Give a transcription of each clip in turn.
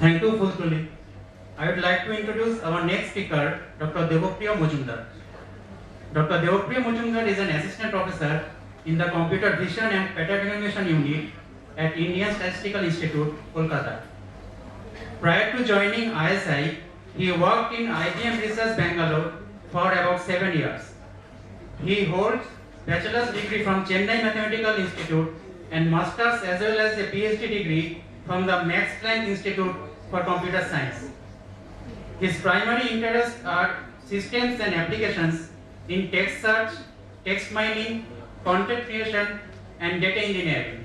Thank you, Fultuli. I would like to introduce our next speaker, Dr. Devopriya Mojumdar. Dr. Devopriya Mojumdar is an assistant professor in the Computer Vision and Pattern Recognition Unit at Indian Statistical Institute, Kolkata. Prior to joining ISI, he worked in IBM Research Bangalore for about 7 years. He holds bachelor's degree from Chennai Mathematical Institute and master's as well as a PhD degree from the Max Planck Institute for Computer Science. His primary interests are systems and applications in text search, text mining, content creation, and data engineering.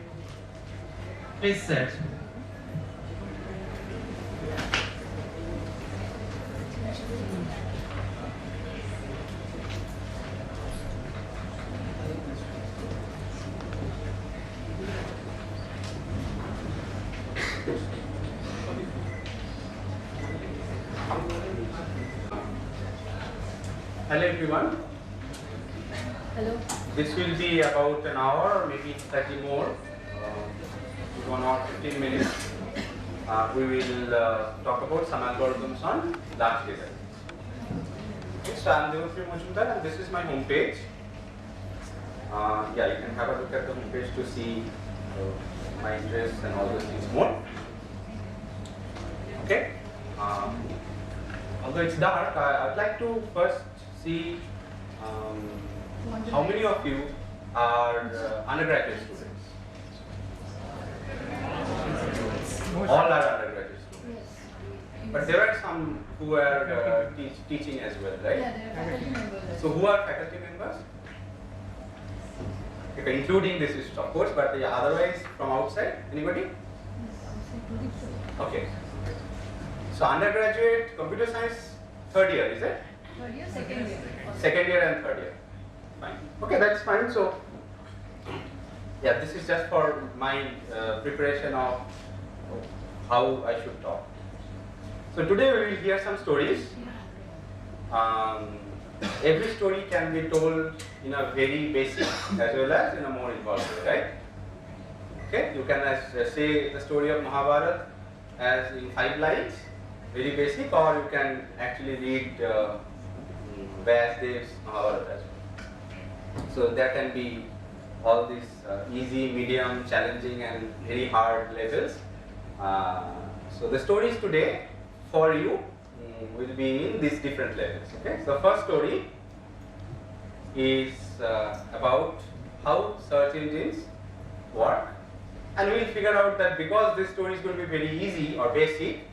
Please sir. Hello everyone. Hello. This will be about an hour or maybe 30 more, 1 hour 15 minutes. We will talk about some algorithms on large data. Okay, so I am Devopriya Mojumdar and this is my home page. Yeah, you can have a look at the home page to see my interests and all those things more. Okay. Although it's dark, I'd like to first see how many of you are undergraduate students? All are undergraduate students. But there are some who are teaching as well, right? Yeah, they are faculty members. So who are faculty members? Okay, including this is of course, but yeah, otherwise from outside, anybody? Okay. So undergraduate computer science, third year, is it? Third year, second year. Second year and third year. Fine. Okay, that's fine. So, yeah, this is just for my preparation of how I should talk. So today we will hear some stories. Every story can be told in a very basic as well as in a more involved way, right? Okay, you can say the story of Mahabharata as in 5 lines, very basic, or you can actually read Vyasdev's Mahabharata as well. So there can be all these easy, medium, challenging and very hard levels. So the stories today for you will be in these different levels. Okay. So the first story is about how search engines work, and we will figure out that because this story is going to be very easy or basic,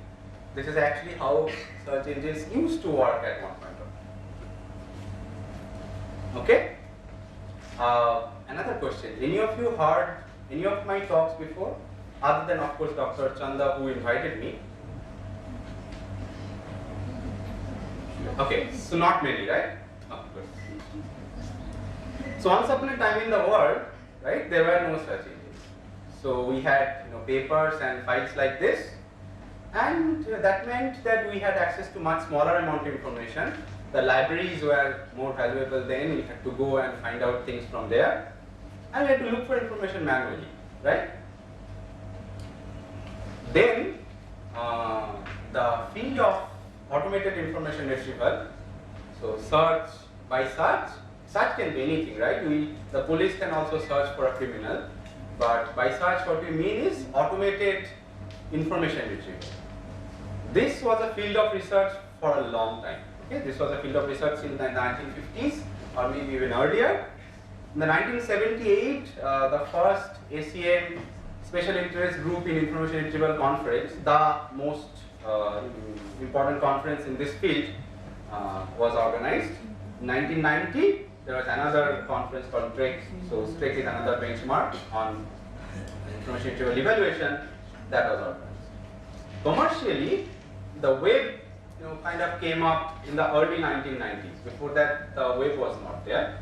this is actually how search engines used to work at one point of time. Okay. Another question: any of you heard any of my talks before, other than of course Dr. Chanda who invited me? Okay, so not many, right? Of course. So once upon a time in the world, right, there were no search engines. So we had papers and files like this, and that meant that we had access to much smaller amount of information. The libraries were more valuable then. We had to go and find out things from there, and we had to look for information manually, right? Then the field of automated information retrieval, so search by search can be anything, right? The police can also search for a criminal, but by search what we mean is automated information retrieval. This was a field of research for a long time. Okay, this was a field of research in the 1950s or maybe even earlier. In the 1978, the first ACM Special Interest Group in Information Retrieval Conference, the most important conference in this field, was organized. In 1990, there was another conference called STREC. So STREC is another benchmark on information retrieval evaluation that was organized. Commercially, the web kind of came up in the early 1990s. Before that, the web was not there.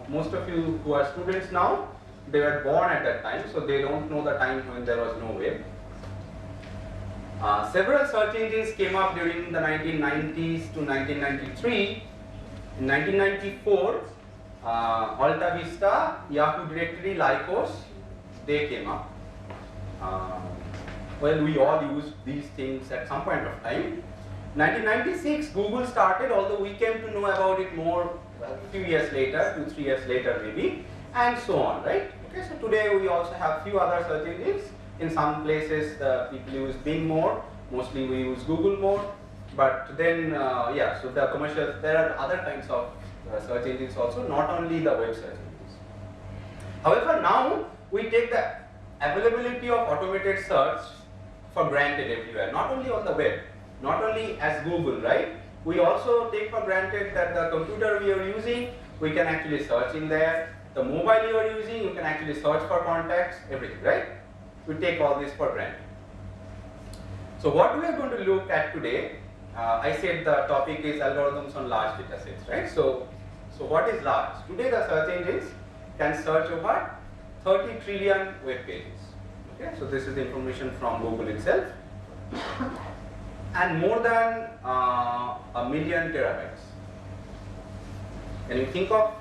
Most of you who are students now, they were born at that time, so they don't know the time when there was no web. Several search engines came up during the 1990s to 1993. In 1994, Alta Vista, Yahoo Directory, Lycos, they came up. Well, we all use these things at some point of time. 1996, Google started, although we came to know about it more a few years later, 2-3 years later maybe, and so on, right? Okay, so today we also have few other search engines. In some places, people use Bing more. Mostly we use Google more. But then, yeah, so the commercial, there are other kinds of search engines also, not only the web search engines. However, now we take the availability of automated search for granted everywhere, not only on the web, not only as Google, right? We also take for granted that the computer we are using, we can actually search in there. The mobile you are using, you can actually search for contacts, everything, right? We take all this for granted. So what we are going to look at today, I said the topic is algorithms on large data sets, right? So what is large? Today the search engines can search over 30 trillion web pages. Okay, so this is the information from Google itself. And more than 1 million terabytes. Can you think of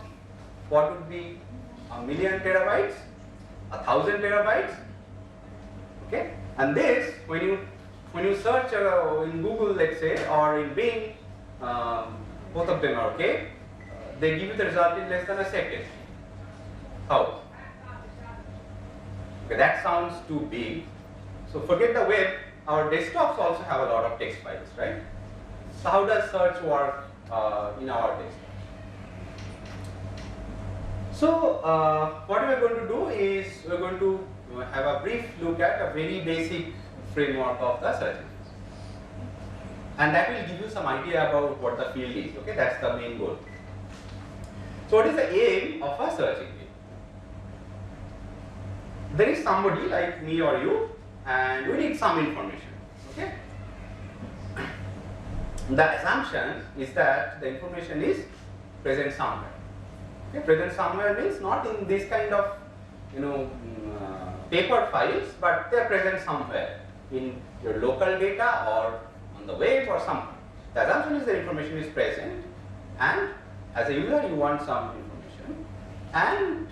what would be 1 million terabytes? 1,000 terabytes? Okay, and this, when you search in Google, let's say, or in Bing, both of them are okay, they give you the result in less than a second. How? Okay, that sounds too big. So forget the web, our desktops also have a lot of text files, right? So how does search work in our desktop? So what we are going to do is we are going to have a brief look at a very basic framework of the search engines. And that will give you some idea about what the field is, okay? That's the main goal. So what is the aim of a search engine? There is somebody like me or you, and we need some information, okay? The assumption is that the information is present somewhere. Okay? Present somewhere means not in this kind of, paper files, but they are present somewhere in your local data or on the web or something. The assumption is the information is present, and as a user you want some information, and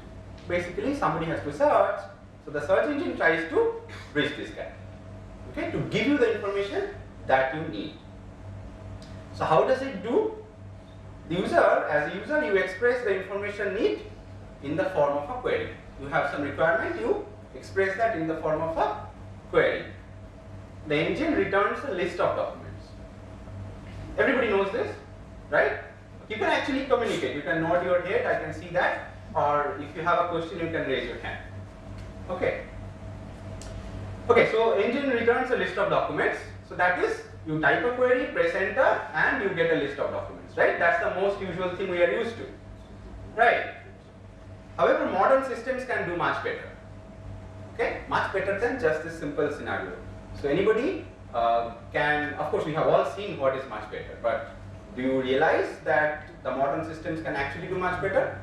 basically somebody has to search. So the search engine tries to bridge this gap, okay, to give you the information that you need. So how does it do? The user, as a user, you express the information need in the form of a query. You have some requirement, you express that in the form of a query. The engine returns a list of documents. Everybody knows this, right? You can actually communicate. You can nod your head, I can see that, or if you have a question, you can raise your hand. Okay. Okay, so engine returns a list of documents. So that is, you type a query, press enter, and you get a list of documents, right? That's the most usual thing we are used to, right? However, modern systems can do much better. Okay, much better than just this simple scenario. So anybody can, of course, we have all seen what is much better, but do you realize that the modern systems can actually do much better?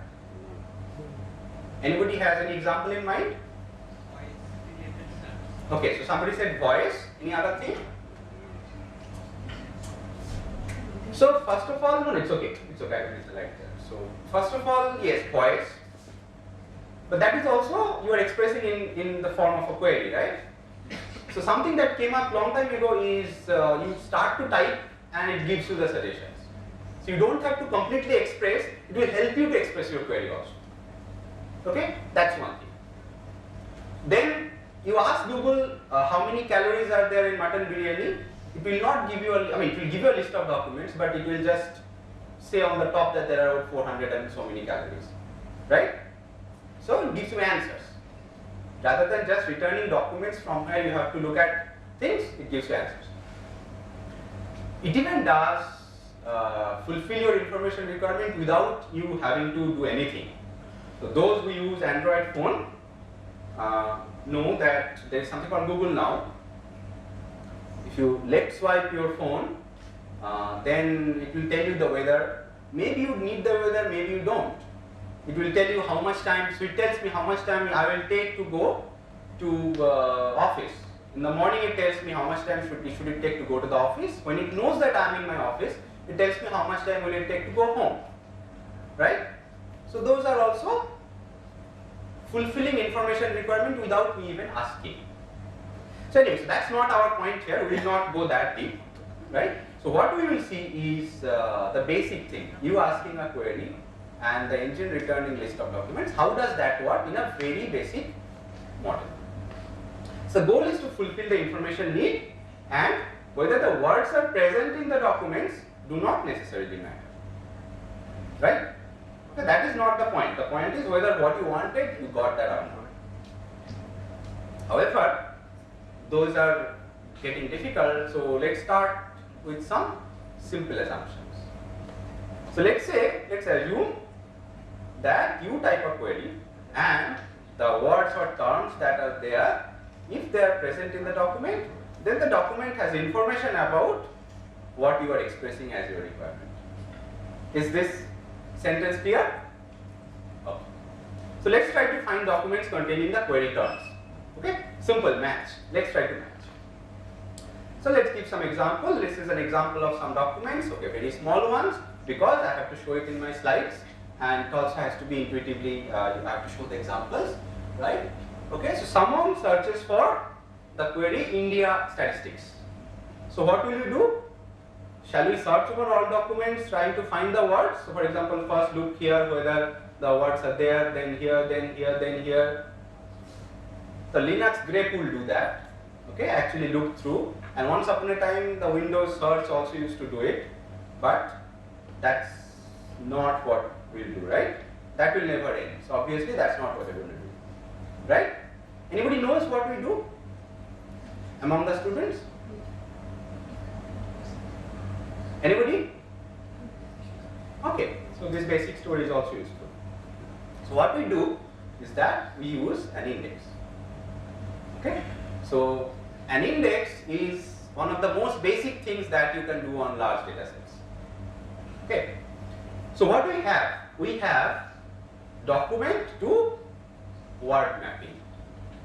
Anybody has any example in mind? Okay, so somebody said voice. Any other thing? So first of all, no, it's okay. It's okay. I can use the light there. So first of all, yes, voice. But that is also you are expressing in the form of a query, right? So something that came up long time ago is you start to type and it gives you the suggestions. So you don't have to completely express. It will help you to express your query also. Okay, that's one thing. Then you ask Google how many calories are there in mutton biryani. It will not give you it will give you a list of documents, but it will just say on the top that there are 400 and so many calories, right? So it gives you answers. Rather than just returning documents from where you have to look at things, it gives you answers. It even does fulfill your information requirement without you having to do anything. So those who use Android phone know that there is something called Google Now. If you left swipe your phone, then it will tell you the weather. Maybe you need the weather, maybe you don't. It will tell you how much time, so it tells me how much time I will take to go to office. In the morning it tells me how much time should it take to go to the office. When it knows that I am in my office, it tells me how much time will it take to go home, right? So those are also fulfilling information requirement without me even asking. So anyway, so that's not our point here. We will not go that deep, right? So what we will see is the basic thing. You asking a query and the engine returning list of documents. How does that work in a very basic model? So the goal is to fulfill the information need, and whether the words are present in the documents do not necessarily matter, right? Okay, that is not the point. The point is whether what you wanted, you got that or not. However, those are getting difficult, so let's start with some simple assumptions. So let's assume that you type a query and the words or terms that are there, if they are present in the document, then the document has information about what you are expressing as your requirement. Is this sentence clear? Okay. So let's try to find documents containing the query terms. Okay, simple match. Let's try to match. So let's give some example. This is an example of some documents. Okay, very small ones, because I have to show it in my slides, and it also has to be intuitively. You have to show the examples, right? Okay, so someone searches for the query India statistics. So what will you do? Shall we search over all documents trying to find the words? So for example, first look here whether the words are there, then here, then here, then here. The Linux grep will do that. Okay, actually look through, and once upon a time the Windows search also used to do it, but that's not what we'll do, right? That will never end. So obviously that's not what we're going to do, right? Anybody knows what we do among the students? Anybody? Okay, so this basic story is also useful. So what we do is that we use an index. Okay, so an index is one of the most basic things that you can do on large data sets. Okay, so what we have? We have document to word mapping.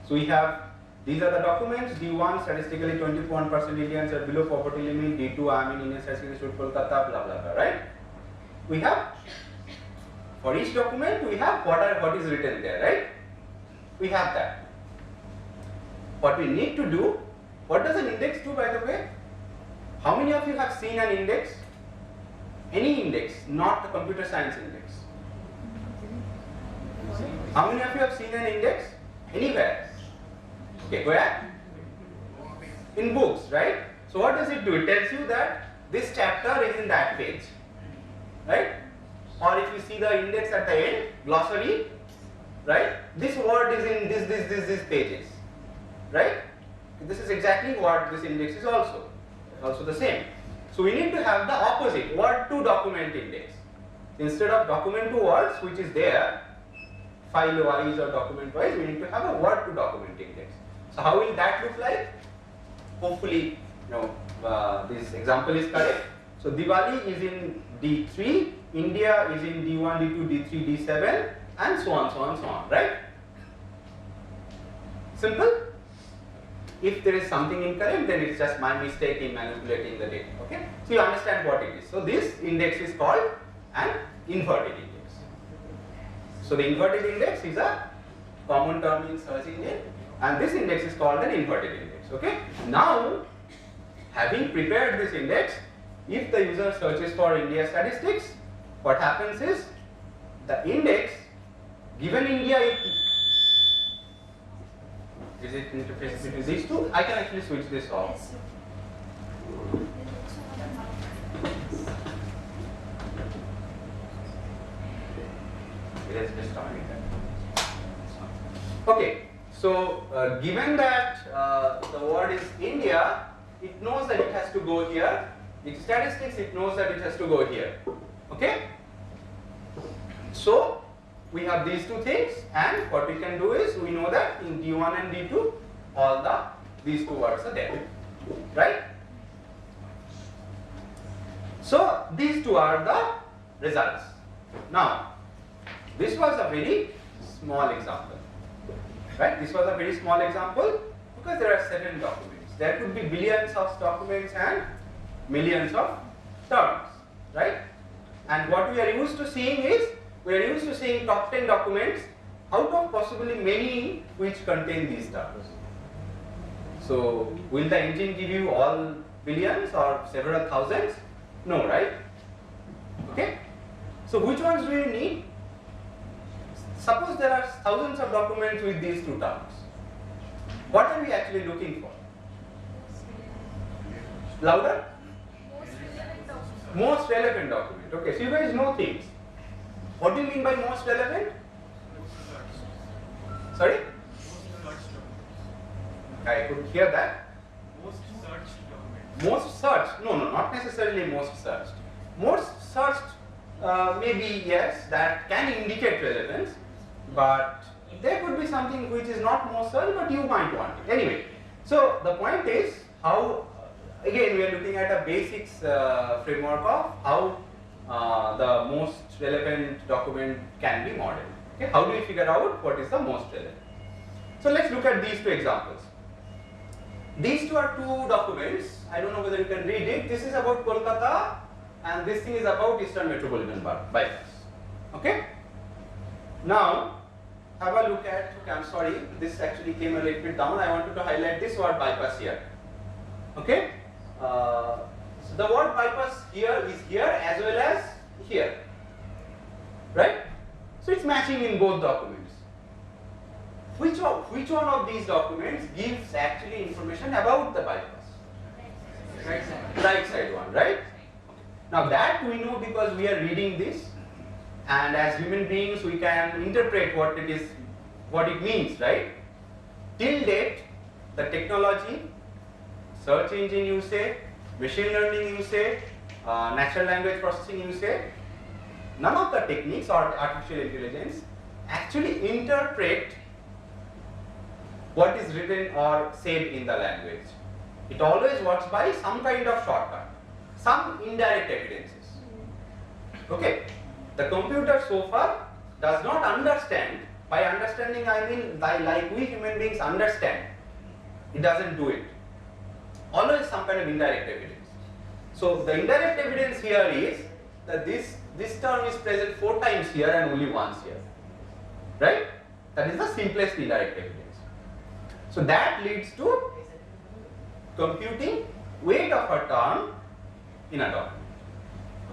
So we have, these are the documents. D1 statistically 21% Indians are below poverty limit. D2 I am in Indian Statistics Institute Kolkata, blah blah blah, right? We have, for each document we have what is written there, right? We have that. What we need to do, what does an index do, by the way? How many of you have seen an index? Any index, not the computer science index. How many of you have seen an index? Anywhere? Okay, where? In books, right? So what does it do? It tells you that this chapter is in that page, right? Or if you see the index at the end, glossary, right? This word is in this pages, right? This is exactly what this index is also the same. So we need to have the opposite, word to document index. Instead of document to words, which is there, file wise or document wise, we need to have a word to document index. So how will that look like? Hopefully, this example is correct. So Diwali is in D3, India is in D1, D2, D3, D7, and so on, so on, so on, right? Simple. If there is something incorrect, then it's just my mistake in manipulating the data. Okay, so you understand what it is. So this index is called an inverted index. So the inverted index is a common term in search engine, and this index is called an inverted index. Okay. Now, having prepared this index, if the user searches for India statistics, what happens is the index given India. Is it interface between these two? I can actually switch this off. Let's just start it. Okay, so given that the word is India, it knows that it has to go here. In statistics, it knows that it has to go here. Okay? So we have these two things, and what we can do is we know that in D1 and D2 all these two words are there, right? So these two are the results. Now this was a very small example, right? This was a very small example because there are 7 documents. There could be billions of documents and millions of terms, right? And what we are used to seeing is, we are used to seeing top 10 documents out of possibly many which contain these terms. So will the engine give you all billions or several thousands? No, right? Okay. So which ones do you need? Suppose there are thousands of documents with these two terms. What are we actually looking for? Louder? Most relevant document. Okay, so you guys know things. What do you mean by most relevant? Sorry? I could hear that. Most searched document. Most searched? No, not necessarily most searched. Most searched, maybe yes, that can indicate relevance, but there could be something which is not most searched, but you might want it. Anyway, so the point is how, again, we are looking at a basics framework of how the most relevant document can be modeled. Okay? How do we figure out what is the most relevant? So let's look at these two examples. These two are two documents. I don't know whether you can read it. This is about Kolkata and this thing is about Eastern Metropolitan Bypass. Okay? Now, have a look at, okay, I'm sorry, this actually came a little bit down. I wanted to highlight this word bypass here. Okay? So the word bypass here is here as well as here. Right? So it's matching in both documents. Which one of these documents gives actually information about the bypass? Right side. Right side one, right? Now that we know because we are reading this, and as human beings we can interpret what it means, right? Till date, the technology, search engine you say, machine learning you say, natural language processing you say, none of the techniques or artificial intelligence actually interpret what is written or said in the language. It always works by some kind of shortcut, some indirect evidences. Okay, the computer so far does not understand. By understanding I mean like we human beings understand. It doesn't do it. Always some kind of indirect evidence. So the indirect evidence here is that this term is present 4 times here and only once here. Right? That is the simplest indirect evidence. So that leads to computing weight of a term in a document.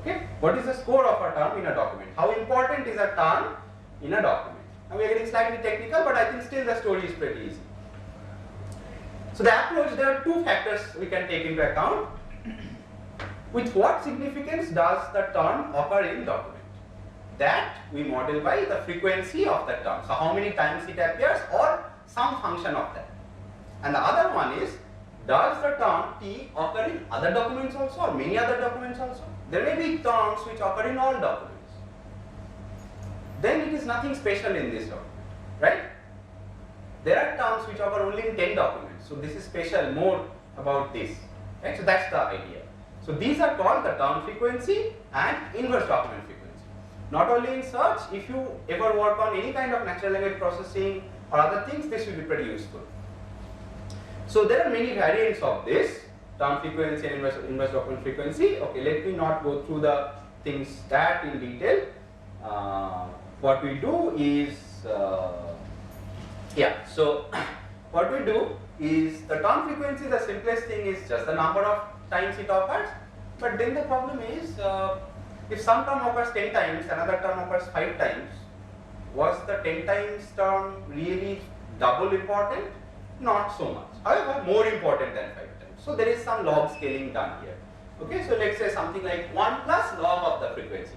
Okay? What is the score of a term in a document? How important is a term in a document? Now we are getting slightly technical, but I think still the story is pretty easy. So the approach, there are 2 factors we can take into account. With what significance does the term occur in document? That we model by the frequency of the term. So how many times it appears or some function of that. And the other one is, does the term T occur in other documents also or many other documents also? There may be terms which occur in all documents. Then it is nothing special in this document, right? There are terms which occur only in 10 documents. So this is special, more about this. Right? So that's the idea. So these are called the term frequency and inverse document frequency. Not only in search, if you ever work on any kind of natural language processing or other things, this will be pretty useful. So there are many variants of this, term frequency and inverse document frequency. Okay, let me not go through the things that in detail. What we do is, so what we do is the term frequency, the simplest thing is just the number of times it occurs. But then the problem is, if some term occurs 10 times, another term occurs 5 times, was the 10 times term really double important? Not so much. However, more important than 5 times. So there is some log scaling done here. Okay, so let's say something like 1 plus log of the frequency.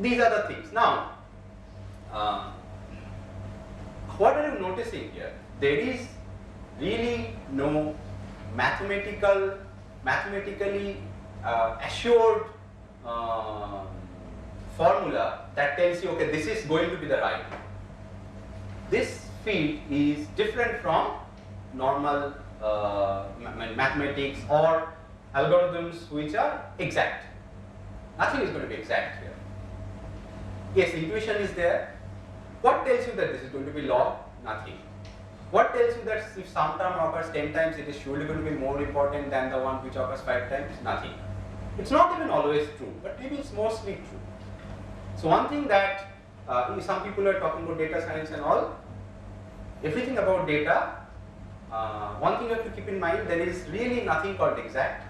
These are the things. Now, what are you noticing here? There is really no mathematically assured formula that tells you, okay, this is going to be the right one. This field is different from normal mathematics or algorithms which are exact. Nothing is going to be exact here. Yes, intuition is there. What tells you that this is going to be log? Nothing. What tells you that if some term occurs 10 times, it is surely going to be more important than the one which occurs 5 times? Nothing. It's not even always true, but maybe it's mostly true. So one thing that some people are talking about data science and all, everything about data one thing you have to keep in mind, there is really nothing called exact.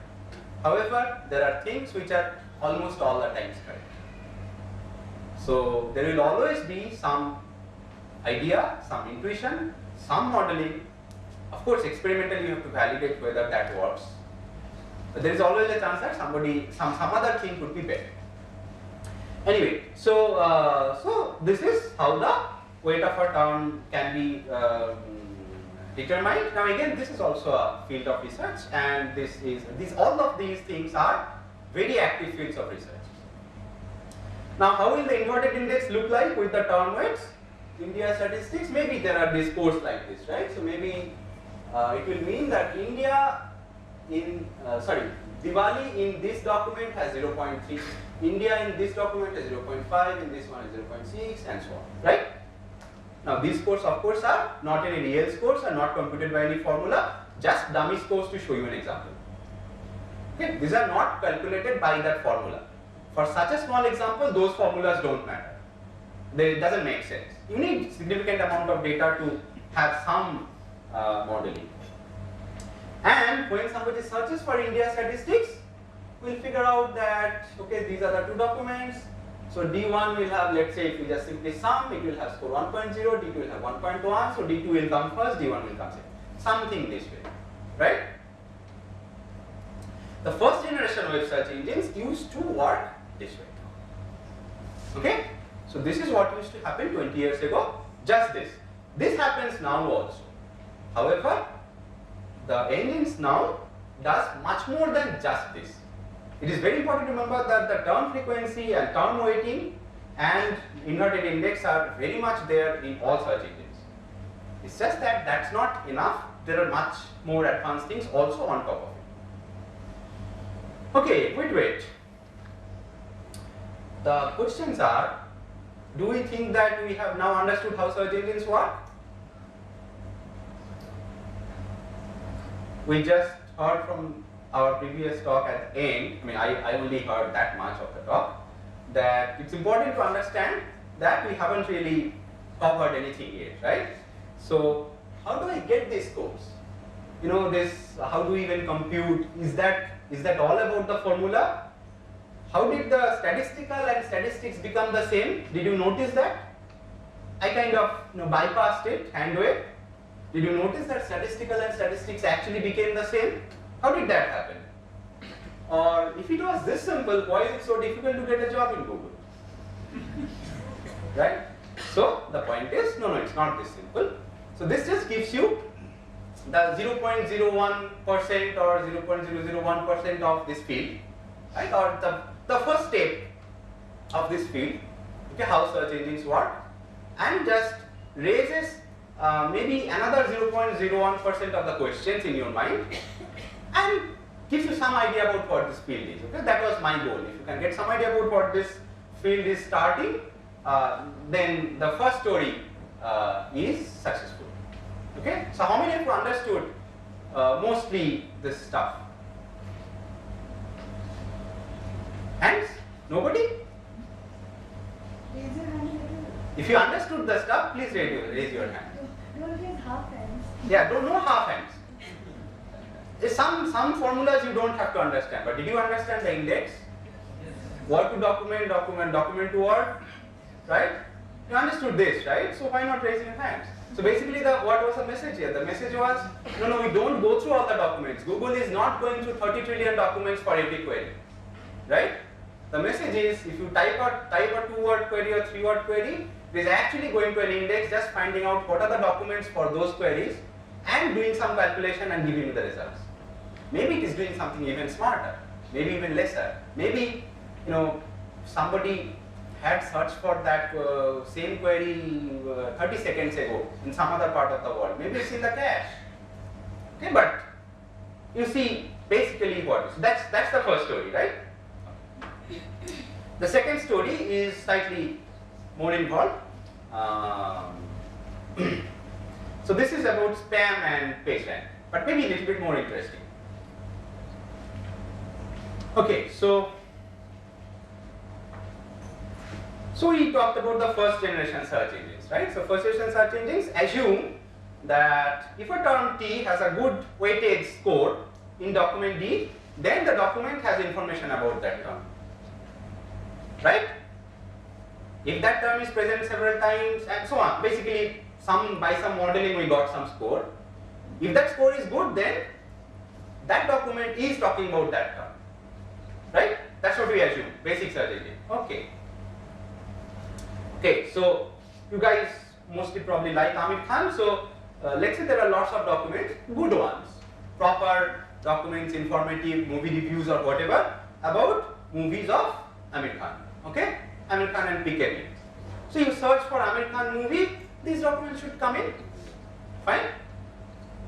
However, there are things which are almost all the times correct. So there will always be some idea, some intuition, some modeling. Of course, experimentally you have to validate whether that works. But there is always a chance that some other thing could be better. Anyway, so this is how the weight of a term can be determined. Now again, this is also a field of research, and all of these things are very active fields of research. Now, how will the inverted index look like with the term weights? India statistics, maybe there are these scores like this, right? So maybe it will mean that Diwali in this document has 0.3, India in this document has 0.5, in this one is 0.6, and so on, right? Now these scores of course are not any real scores, are not computed by any formula, just dummy scores to show you an example. Okay, these are not calculated by that formula. For such a small example, those formulas don't matter. It doesn't make sense. You need significant amount of data to have some modeling. And when somebody searches for India statistics, we'll figure out that, okay, these are the two documents. So D1 will have, let's say, if we just simply sum, it will have score 1.0, D2 will have 1.1, so D2 will come first, D1 will come second. Something this way, right? The first generation web search engines used to work this way. Okay? So this is what used to happen 20 years ago, just this. This happens now also. However, the engines now does much more than just this. It is very important to remember that the term frequency and term weighting and inverted index are very much there in all search engines. It's just that that's not enough. There are much more advanced things also on top of it. Okay, wait. The questions are, do we think that we have now understood how search engines work? We just heard from our previous talk at the end, I mean I only heard that much of the talk, that it's important to understand that we haven't really covered anything yet, right? So how do I get these scores? You know, how do we even compute? Is that all about the formula? How did the statistical and statistics become the same? Did you notice that? I kind of bypassed it, hand wave. Did you notice that statistical and statistics actually became the same? How did that happen? Or if it was this simple, why is it so difficult to get a job in Google? Right? So the point is, no, it's not this simple. So this just gives you the 0.01% or 0.001% of this field, right? Or the first step of this field, okay, how search engines work, and just raises maybe another 0.01% of the questions in your mind, and gives you some idea about what this field is. Okay, that was my goal. If you can get some idea about what this field is starting, then the first story is successful. Okay, so how many of you understood mostly this stuff? Hands? Nobody? Raise your hand. If you understood the stuff, please raise your hand. Don't raise half hands. Yeah, don't know half hands. There's some formulas you don't have to understand, but did you understand the index? Word to document, document to word, right? You understood this, right? So why not raise your hands? So basically, what was the message here? The message was, no, we don't go through all the documents. Google is not going through 30 trillion documents for every query, right? The message is, if you type a 2-word query or 3-word query, it is actually going to an index, just finding out what are the documents for those queries and doing some calculation and giving you the results. Maybe it is doing something even smarter, maybe even lesser. Maybe, somebody had searched for that same query 30 seconds ago in some other part of the world. Maybe it's in the cache. Okay, but you see basically what is. That's the first story, right? The second story is slightly more involved. So this is about spam and PageRank, but maybe a little bit more interesting. Okay, so we talked about the first generation search engines, right? So first generation search engines assume that if a term T has a good weightage score in document D, then the document has information about that term. Right? If that term is present several times and so on, basically by some modeling we got some score. If that score is good, then that document is talking about that term. Right? That's what we assume, basic search engine. Okay. Okay, so you guys mostly probably like Amir Khan, so let's say there are lots of documents, good ones, proper documents, informative movie reviews or whatever about movies of Amir Khan. Okay, Amir Khan and PKB. So you search for Amir Khan movie, these documents should come in. Fine.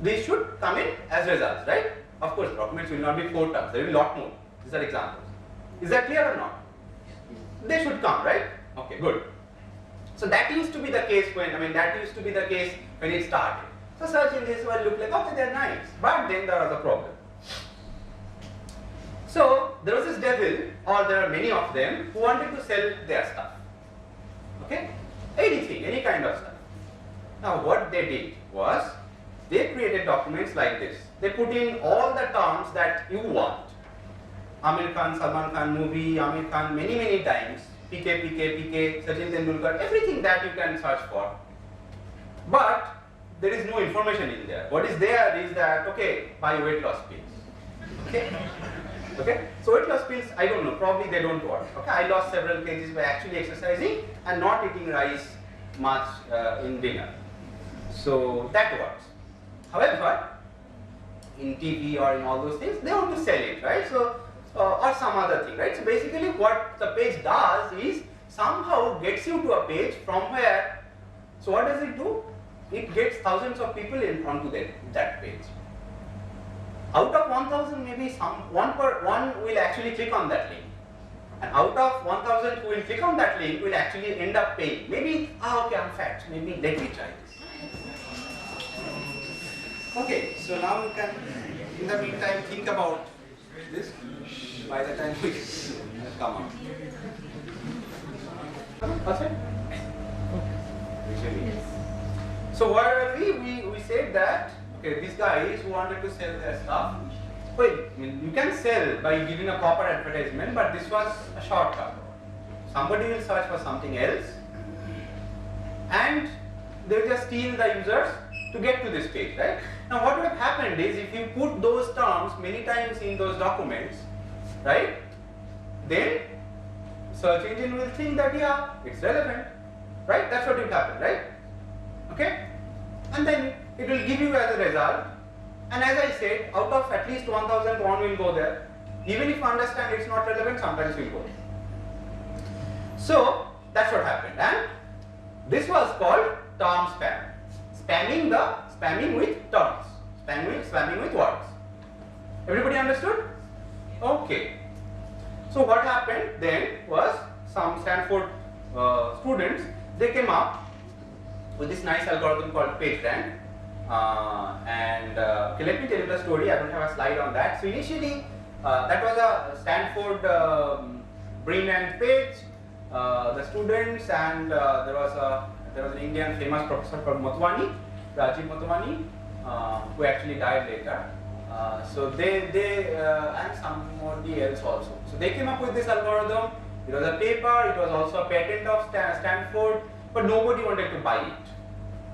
These should come in as results, right? Of course, documents will not be 4 terms. There will be a lot more. These are examples. Is that clear or not? They should come, right? Okay, good. So that used to be the case when it started. So search engines will look like, okay, they're nice, but then there was a problem. So there was this devil, or there are many of them, who wanted to sell their stuff. Okay? Anything, any kind of stuff. Now what they did was, they created documents like this. They put in all the terms that you want. Amir Khan, Salman Khan movie, Amir Khan many times, PK, Sachin Tendulkar, everything that you can search for. But there is no information in there. What is there is that, okay, buy weight loss pills. Okay? Okay? So weight loss pills, I don't know, probably they don't work. Okay? I lost several kgs by actually exercising and not eating rice much in dinner. So that works. However, in TV or in all those things, they want to sell it, right? So, or some other thing, right? So basically what the page does is somehow gets you to a page from where, so what does it do? It gets thousands of people in onto that page. Out of 1000, maybe one will actually click on that link. And out of 1000 who will click on that link will actually end up paying. Maybe, okay, I'm fat, maybe let me try this. Okay, so now you can, in the meantime, think about this by the time we come up. That's it? So what are we said that, okay, these guys who wanted to sell their stuff, well, you can sell by giving a proper advertisement, but this was a shortcut. Somebody will search for something else and they will just steal the users to get to this page, right? Now what would have happened is, if you put those terms many times in those documents, right, then search engine will think that, yeah, it's relevant, right? That's what will happen, right? Okay? And then it will give you as a result, and as I said, out of at least 1000, one will go there. Even if you understand it's not relevant, sometimes will go there. So that's what happened, and this was called term spam. Spamming with terms, spamming with words. Everybody understood? Okay. So what happened then was, some Stanford students, they came up with this nice algorithm called PageRank. Okay, let me tell you the story. I don't have a slide on that. So initially, that was a Stanford Brin page. The students, and there was an Indian famous professor called Motwani, Rajiv Motwani, who actually died later. So they and somebody else also. So they came up with this algorithm. It was a paper. It was also a patent of Stanford, but nobody wanted to buy it.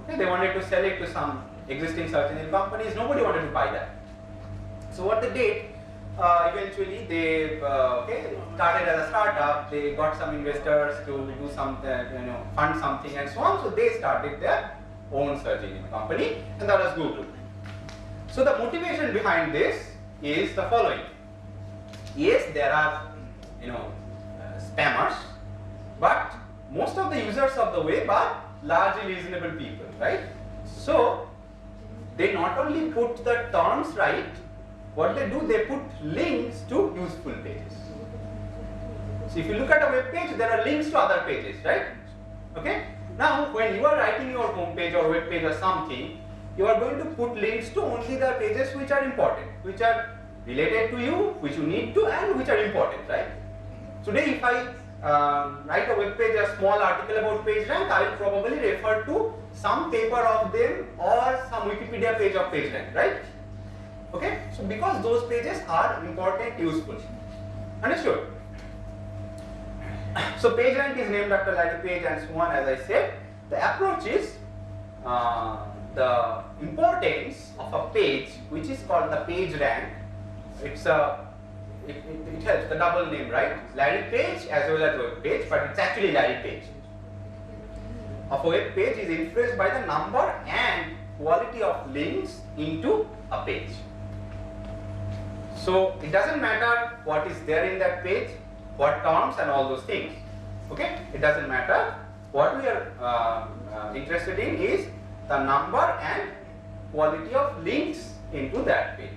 Okay, they wanted to sell it to some existing search engine companies. Nobody wanted to buy that. So what they did, eventually they started as a startup. They got some investors to do some, fund something and so on. So they started their own search engine company, and that was Google. So the motivation behind this is the following. Yes, there are spammers, but most of the users of the web are largely reasonable people, right? So they not only put the terms right, what they do, they put links to useful pages. So if you look at a web page, there are links to other pages, right? Okay? Now when you are writing your home page or web page or something, you are going to put links to only the pages which are important, which are related to you, which you need to, and which are important, right? Today if I write a web page, a small article about PageRank, I will probably refer to some paper of them or some Wikipedia page of PageRank, right? Okay, so because those pages are important, useful. Understood? So PageRank is named after Larry Page and so on, as I said. The approach is the importance of a page, which is called the PageRank. It's a it helps the double name, right? Larry Page as well as web page, but it's actually Larry Page. Of a web page is influenced by the number and quality of links into a page. So it doesn't matter what is there in that page, what terms and all those things. Okay, it doesn't matter. What we are interested in is the number and quality of links into that page.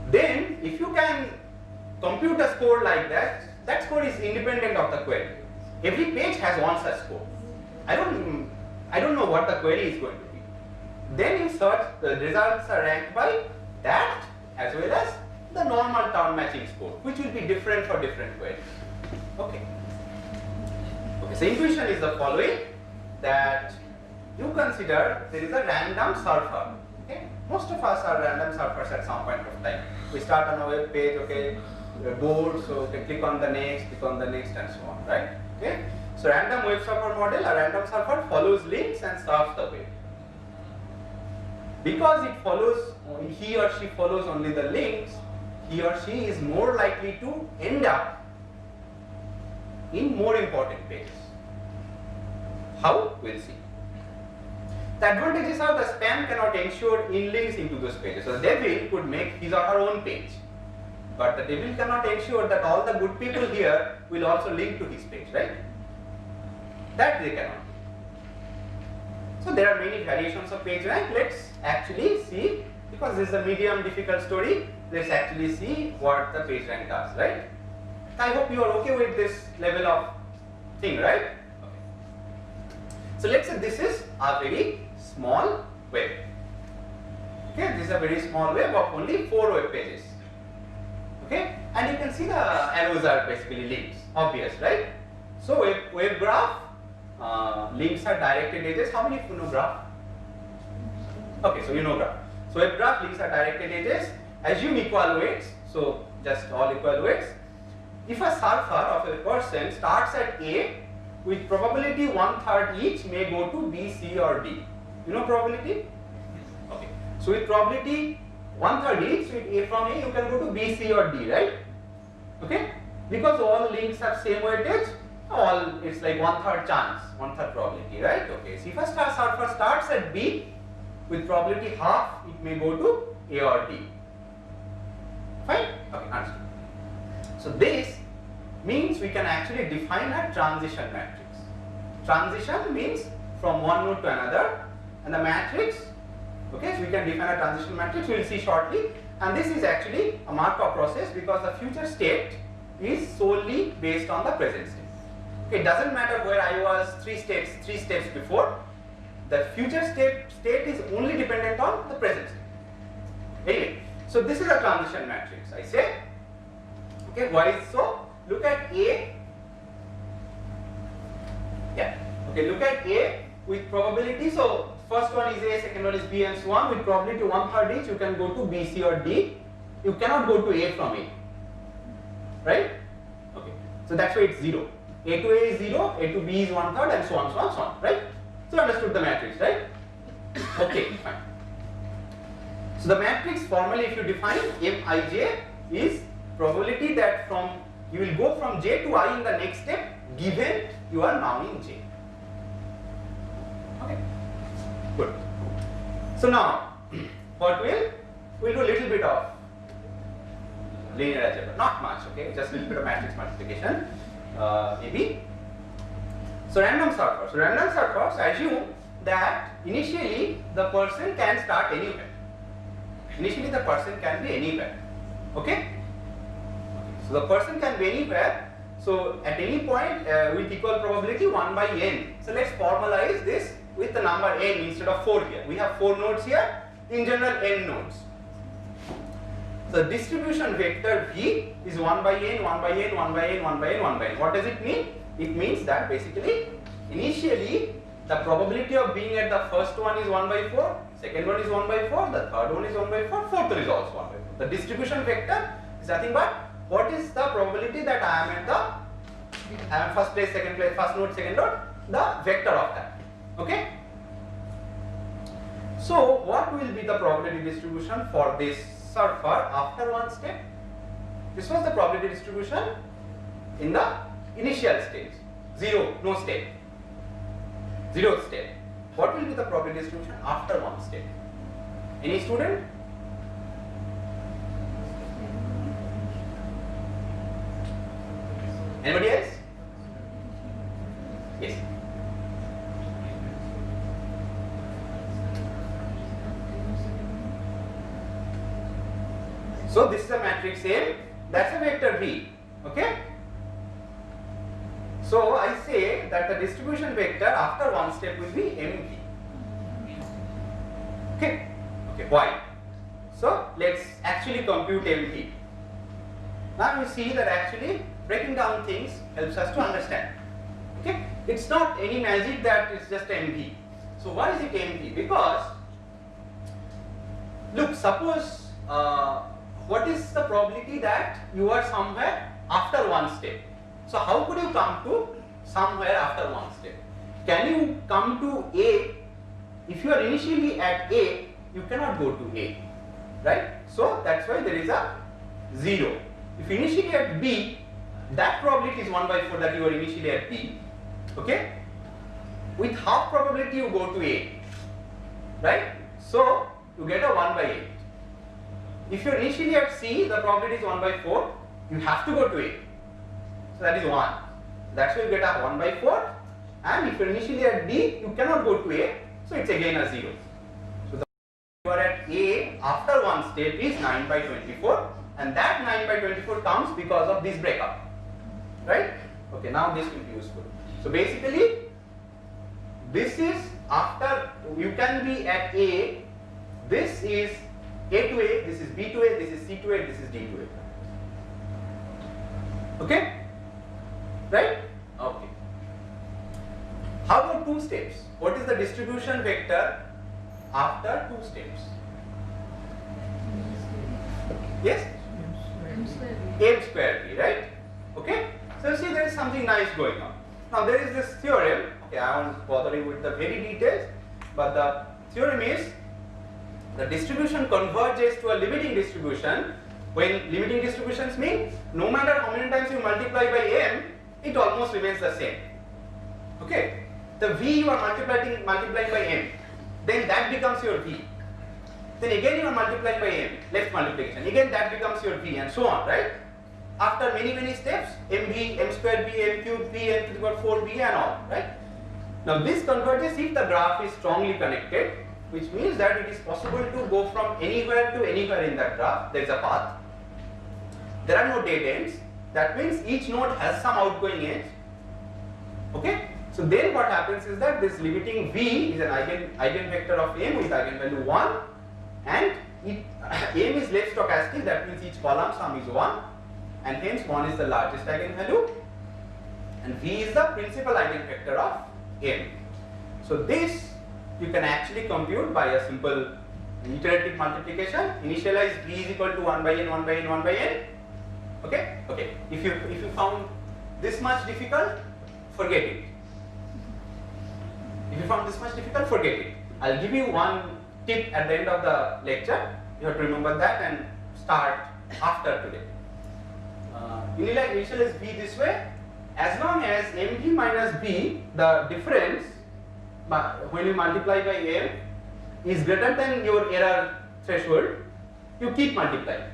Then, if you can compute a score like that, that score is independent of the query. Every page has one such score. I don't know what the query is going to be. Then in search, the results are ranked by that as well as the normal term matching score, which will be different for different queries. Okay. Okay. So intuition is the following: that you consider there is a random surfer. Okay. Most of us are random surfers at some point of time. We start on a web page, okay, we're bored, so okay, click on the next, and so on, right? Okay. So random web surfer model, a random surfer follows links and surfs the web. Because it follows, he or she follows only the links, he or she is more likely to end up in more important pages. How? We'll see. The advantages are the spam cannot ensure in-links into those pages. So the devil could make his or her own page, but the devil cannot ensure that all the good people here will also link to his page, right? That they cannot. So there are many variations of PageRank. Let's actually see, because this is a medium difficult story, let's actually see what the PageRank does, right? I hope you are okay with this level of thing, right? Okay. So let's say this is a very small web. Okay, this is a very small web of only 4 web pages. Okay, and you can see the arrows are basically links, obvious, right? So web graph, links are directed edges. How many of you know graph? Okay, so you know graph. So web graph, links are directed edges. Assume equal weights, so just all equal weights. If a surfer of a person starts at A with probability 1/3 each may go to B, C or D. You know probability? Okay. So with probability 1/3 each, with A from A you can go to B, C or D, right? Okay? Because all links have same weightage, it's like 1/3 chance, 1/3 probability, right? Okay. So if a surfer starts at B with probability half, it may go to A or D. Fine? Okay, understood. So this means we can actually define a transition matrix. Transition means from one node to another, and the matrix, okay, so we can define a transition matrix, we will see shortly, and this is actually a Markov process because the future state is solely based on the present state. Okay, it doesn't matter where I was 3 steps before, the future state is only dependent on the present state. Anyway, so this is a transition matrix, I say. Okay, why is so? Look at A. Yeah. Okay, look at A with probability. So first one is A, second one is B, and so on. With probability 1/3 each, you can go to B, C, or D. You cannot go to A from A. Right? Okay. So that's why it's 0. A to A is 0, A to B is 1/3, and so on, so on, so on. Right? So understood the matrix, right? Okay, fine. So the matrix formally, if you define Mij is probability that you will go from J to I in the next step, given you are now in J. Okay, good. So now, what we'll do a little bit of linear algebra, not much, okay, just a little bit of matrix multiplication, maybe. So random surfers. So random surfers assume that initially the person can start anywhere. Initially the person can be anywhere. Okay? So the person can be anywhere. So at any point with equal probability 1/n. So let's formalize this with the number n instead of 4 here. We have 4 nodes here. In general, n nodes. So distribution vector V is 1 by n, 1 by n, 1 by n, 1 by n, 1 by n. What does it mean? It means that basically initially the probability of being at the first one is 1 by 4, second one is 1 by 4, the third one is 1 by 4, fourth one is also 1 by 4. The distribution vector is nothing but what is the probability that I am at the first place, second place, first node, second node, the vector of that. Okay? So what will be the probability distribution for this surfer after one step? This was the probability distribution in the initial stage. 0, no step. 0th step. What will be the probability distribution after one step? Any student? Anybody else? Yes. So this is a matrix M, that's a vector V. Okay? So I say that the distribution vector after one step will be MV. Okay? Okay, why? So let's actually compute MV. Now we see that actually breaking down things helps us to understand. Okay? It's not any magic that it's just MV. So why is it MV? Because look, suppose what is the probability that you are somewhere after one step? So how could you come to somewhere after one step? Can you come to A? If you are initially at A, you cannot go to A, right? So that's why there is a 0. If initially at B, that probability is 1 by 4 that you are initially at B, okay? With half probability you go to A, right? So you get a 1 by 8. If you are initially at C, the probability is 1 by 4, you have to go to A. So that is 1. That's why you get a 1 by 4. And if you are initially at D, you cannot go to A, so it's again a 0. So the you are at A after one step is 9 by 24, and that 9 by 24 comes because of this breakup, right? Okay, now this will be useful. So basically, this is after you can be at A. This is A to A, this is B to A, this is C to A, this is D to A. Okay? Right? Okay. How about 2 steps? What is the distribution vector after 2 steps? Yes? M square V, right? Okay? So you see there is something nice going on. Now there is this theorem, okay, I won't bother you with the very details, but the theorem is the distribution converges to a limiting distribution when limiting distributions mean no matter how many times you multiply by M, it almost remains the same. Okay? The V you are multiplying by M, then that becomes your V. Then again you are multiplying by M, left multiplication, again that becomes your V and so on, right? After many steps, MV, M square V, M cube V, M to the power 4 V and all, right? Now this converges if the graph is strongly connected, which means that it is possible to go from anywhere to anywhere in that graph. There is a path. There are no dead ends. That means each node has some outgoing edge. Okay? So then what happens is that this limiting V is an eigenvector of M with eigenvalue 1, and M is left stochastic, that means each column sum is 1, and hence 1 is the largest eigenvalue, and V is the principal eigenvector of M. So this you can actually compute by a simple iterative multiplication. Initialize V is equal to 1 by n, 1 by n, 1 by n. Okay? Okay. If you found this much difficult, forget it. If you found this much difficult, forget it. I'll give you one tip at the end of the lecture. You have to remember that and start after today. Initialize V this way. As long as MV minus B, the difference when you multiply by M is greater than your error threshold, you keep multiplying.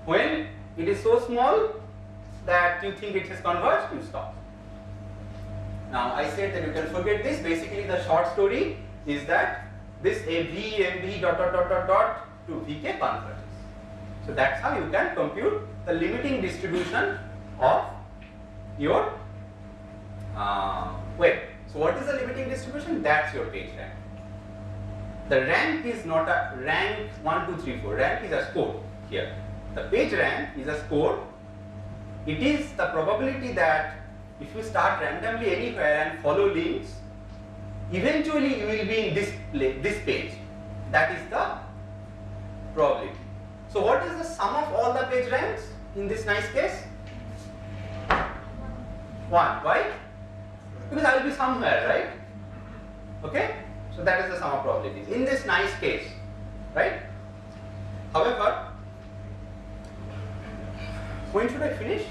When it is so small that you think it has converged, you stop. Now I said that you can forget this. Basically the short story is that this AV, MV dot to VK converges. So that's how you can compute the limiting distribution of your web. So what is the limiting distribution? That's your page rank. The rank is not a rank 1, 2, 3, 4. Rank is a score here. The page rank is a score. It is the probability that if you start randomly anywhere and follow links, eventually you will be in this page. That is the probability. So what is the sum of all the page ranks in this nice case? 1. Why? Because I will be somewhere, right? Okay? So that is the sum of probabilities in this nice case, right? However, when should I finish?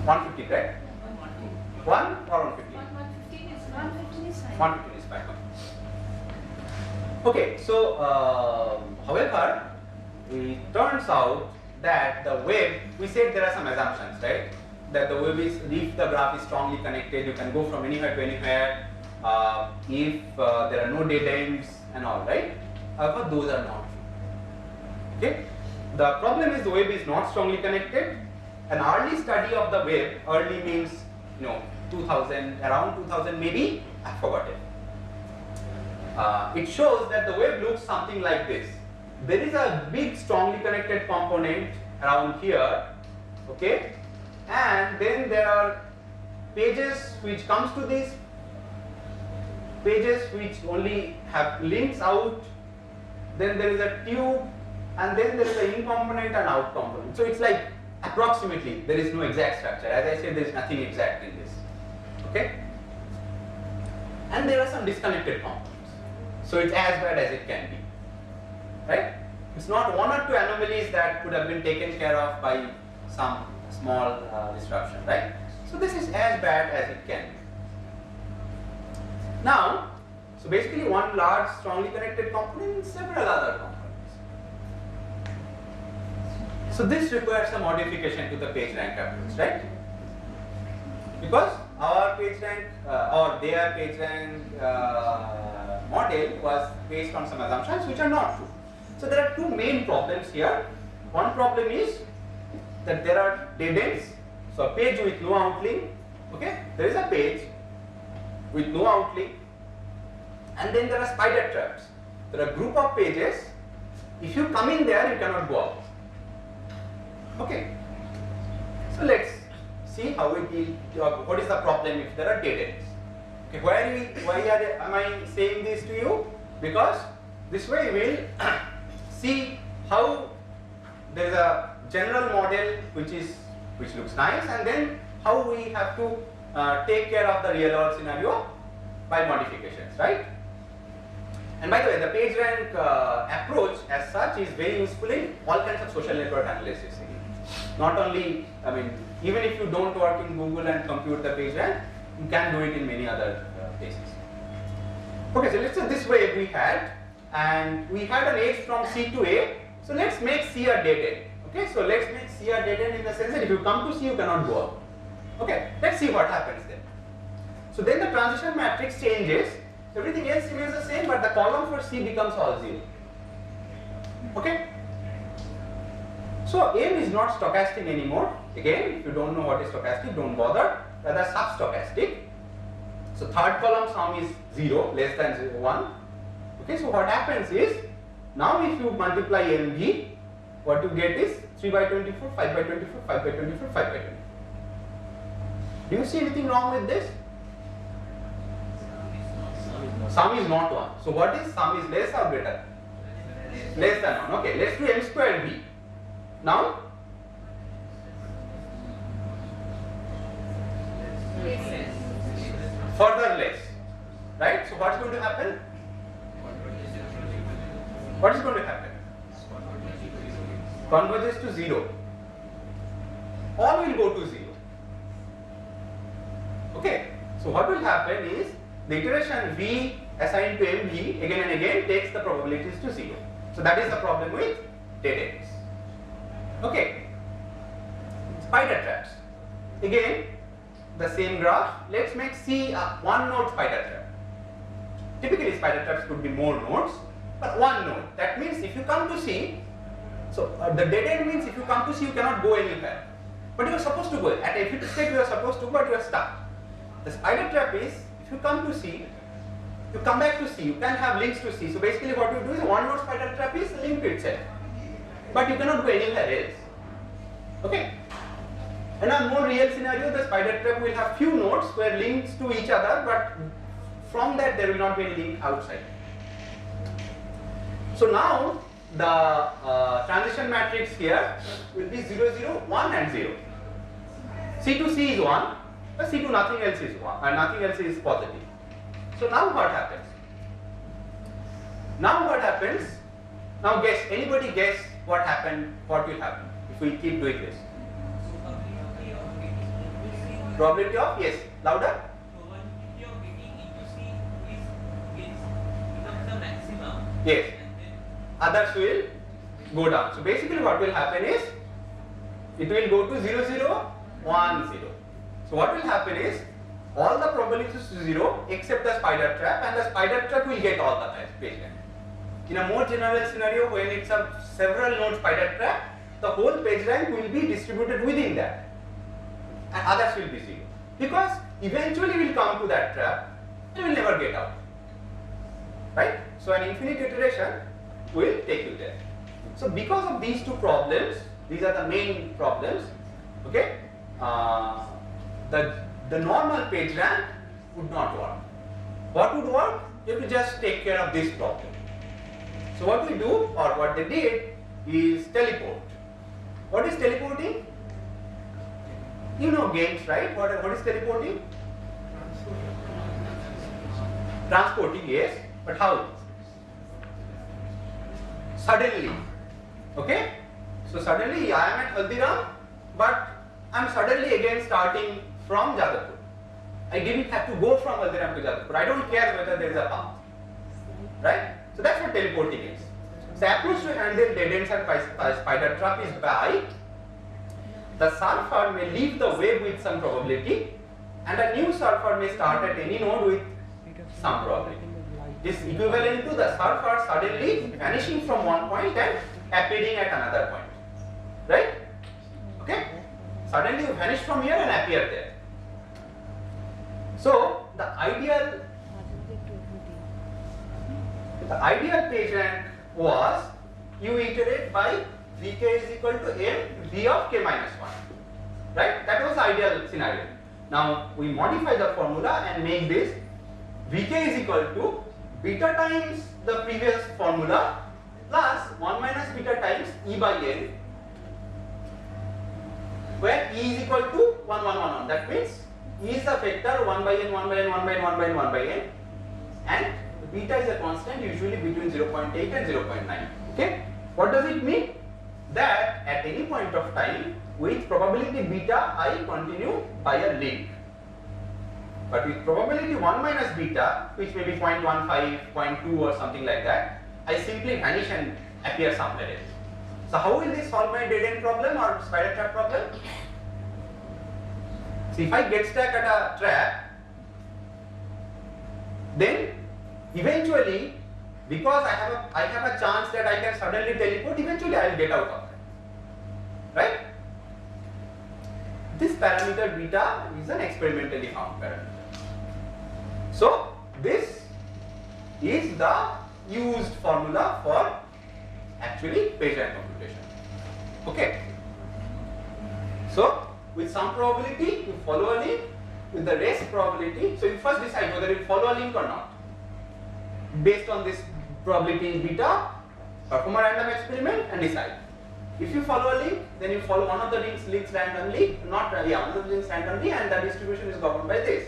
150, right? 1 or 150? 115 is fine. 115 is fine. Okay, so however, it turns out that the web, we said there are some assumptions, right? That the web is, if the graph is strongly connected, you can go from anywhere to anywhere, if there are no dead ends and all, right? However, those are not true. Okay? The problem is the web is not strongly connected. An early study of the web, early means 2000, around 2000 maybe, I forgot it. It shows that the web looks something like this. There is a big strongly connected component around here, okay, and then there are pages which comes to these pages which only have links out, then there is a tube, and then there is an in component and out component. So it's like approximately, there is no exact structure. As I said, there is nothing exact in this, okay, and there are some disconnected components. So it's as bad as it can be, right? It's not one or two anomalies that could have been taken care of by some small disruption, right? So this is as bad as it can be. Now, so basically one large strongly connected component and several other components. So this requires a modification to the page rank approach, right? Because our page rank or their page rank model was based on some assumptions which are not true. So there are two main problems here. One problem is that there are dead ends. So a page with no outlink, okay? There is a page with no outlink, and then there are spider traps. There are a group of pages. If you come in there, you cannot go out. Okay. So let's see how we deal. What is the problem if there are dead ends? Okay. Why am I saying this to you? Because this way we will see how there is a general model which looks nice, and then how we have to take care of the real world scenario by modifications, right? And by the way, the page rank approach as such is very useful in all kinds of social network analysis. Not only, even if you don't work in Google and compute the page rank, you can do it in many other places. Okay, so let's say this way we had, and we had an edge from C to A. So let's make C a dead end. Okay, so let's make C a dead end in the sense that if you come to C, you cannot go out. Okay, let's see what happens then. So then the transition matrix changes. Everything else remains the same, but the column for C becomes all 0. Okay. So M is not stochastic anymore. Again, if you don't know what is stochastic, don't bother. Rather substochastic. So third column sum is 0, less than 1. Okay, so what happens is, now if you multiply MG, what you get is 3 by 24, 5 by 24, 5 by 24, 5 by 24. Do you see anything wrong with this? Sum is not 1. So what is sum is less or greater? Less than 1. Okay, let's do M squared B. Now, further less, right? So what's going to happen? What is going to happen? Converges to 0. All will go to 0. Okay. So what will happen is the iteration V assigned to MV again and again takes the probabilities to 0. So that is the problem with dead ends. Okay. Spider traps. Again, the same graph. Let's make C a one node spider trap. Typically spider traps could be more nodes, but one node. That means if you come to C, so the dead end means if you come to C, you cannot go anywhere. But you are supposed to go. At a fixed state you are supposed to go, but you are stuck. The spider trap is, if you come to C, you come back to C. You can have links to C. So basically what you do is one node spider trap is linked to itself. But you cannot go anywhere else. Okay? In a more real scenario, the spider trap will have few nodes where links to each other, but from that there will not be any link outside. So now the transition matrix here will be 0, 0, 1 and 0. C to C is 1, but C to nothing else is 1, and nothing else is positive. So now what happens? Now guess, anybody guess what happened, what will happen if we keep doing this? Probability of, yes, louder? Yes, others will go down. So basically what will happen is, it will go to 0, 0, 1, 0. So what will happen is, all the probabilities to 0 except the spider trap, and the spider trap will get all the page rank. In a more general scenario, when it's a several node spider trap, the whole page rank will be distributed within that, and others will be 0. Because eventually we will come to that trap and we will never get out. Right? So an infinite iteration will take you there. So because of these two problems, these are the main problems, okay, the normal page rank would not work. What would work? You have to just take care of this problem. So what we do, or what they did, is teleport. What is teleporting? You know games, right? What is teleporting? Transporting, yes. But how? Suddenly. Okay? So suddenly I am at Haldiram, but I am suddenly again starting from Jadavpur. I didn't have to go from Haldiram to Jadavpur. I don't care whether there is a path. Right? So that's what teleporting is. The approach to handle dead ends and spider trap is by the surfer may leave the web with some probability, and a new surfer may start at any node with some probability. This is equivalent to the surfer suddenly vanishing from one point and appearing at another point. Right? Okay? Suddenly you vanish from here and appear there. So the ideal page rank was you iterate by Vk is equal to m V of k minus 1. Right? That was the ideal scenario. Now we modify the formula and make this Vk is equal to beta times the previous formula plus 1 minus beta times E by n, where E is equal to 1, 1, 1, 1. That means E is the vector 1 by n, 1 by n, 1 by n, 1 by n, 1 by n, and beta is a constant usually between 0.8 and 0.9. Okay? What does it mean? That at any point of time with probability beta I continue by a link. But with probability 1 minus beta, which may be 0.15, 0.2 or something like that, I simply vanish and appear somewhere else. So how will this solve my dead end problem or spider trap problem? So if I get stuck at a trap, then eventually, because I have a chance that I can suddenly teleport, eventually I will get out of it. Right? This parameter beta is an experimentally found parameter. So this is the used formula for actually page rank computation. Okay. So with some probability you follow a link, with the rest probability, so you first decide whether you follow a link or not. Based on this probability beta, perform a random experiment and decide. If you follow a link, then you follow one of the links randomly, one of the links randomly, and the distribution is governed by this.